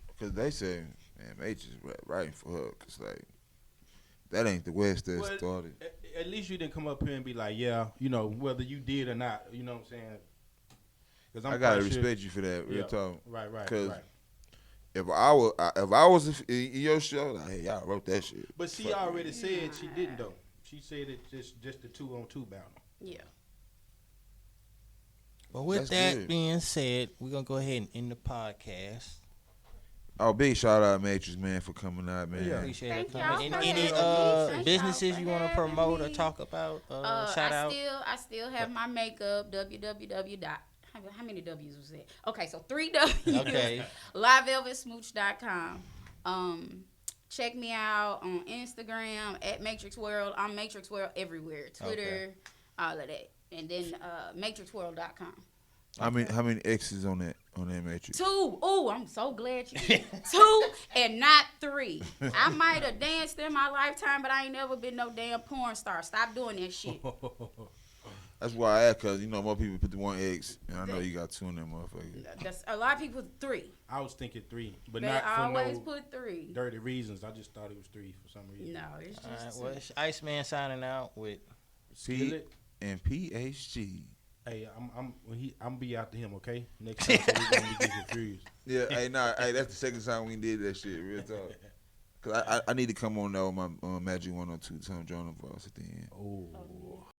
Because they say, man, Matrixx writing for her. Because, like, that ain't the West that Well, started. At least you didn't come up here and be like, yeah, you know, whether you did or not. You know what I'm saying? 'Cause I gotta quite sure- respect you for that, real Yeah. talk. Right. Because if I was in your show, like, hey, y'all wrote that shit. But she already said she didn't though. She said it just the 2-on-2 battle. Yeah. But with That's that good. being said, we're gonna go ahead and end the podcast. Oh, big shout out Matrixx, man, for coming out, man. Yeah. Appreciate Thank it coming. y'all Any for having me. businesses Thank you y'all want to for promote or having me. talk about? Shout out. I still have my makeup. www. How many W's was that? Okay, so 3 W's. Okay. LiveElvisSmooch.com. Check me out on Instagram at Matrixx World. I'm Matrixx World everywhere. Twitter, all of that. And then MatrixxWorld.com. How many X's on that Matrixx? 2. Oh, I'm so glad you did. 2 and not 3. I might have danced in my lifetime, but I ain't never been no damn porn star. Stop doing that shit. That's why I asked, because, you know, more people put the 1 X, and I know you got 2 in that motherfucker. That's a lot of people 3. I was thinking 3, but They not for always no put 3. dirty reasons. I just thought it was 3 for some reason. No, it's All right, just well, it's Iceman signing out with. P Skillet. and PHG. Hey, I'm be after him, okay? Next time, so we gonna be getting confused. Yeah, hey, that's the second time we did that shit, real talk. Because I need to come on now with my Magic 102 Tom Jordan voice at the end. Oh.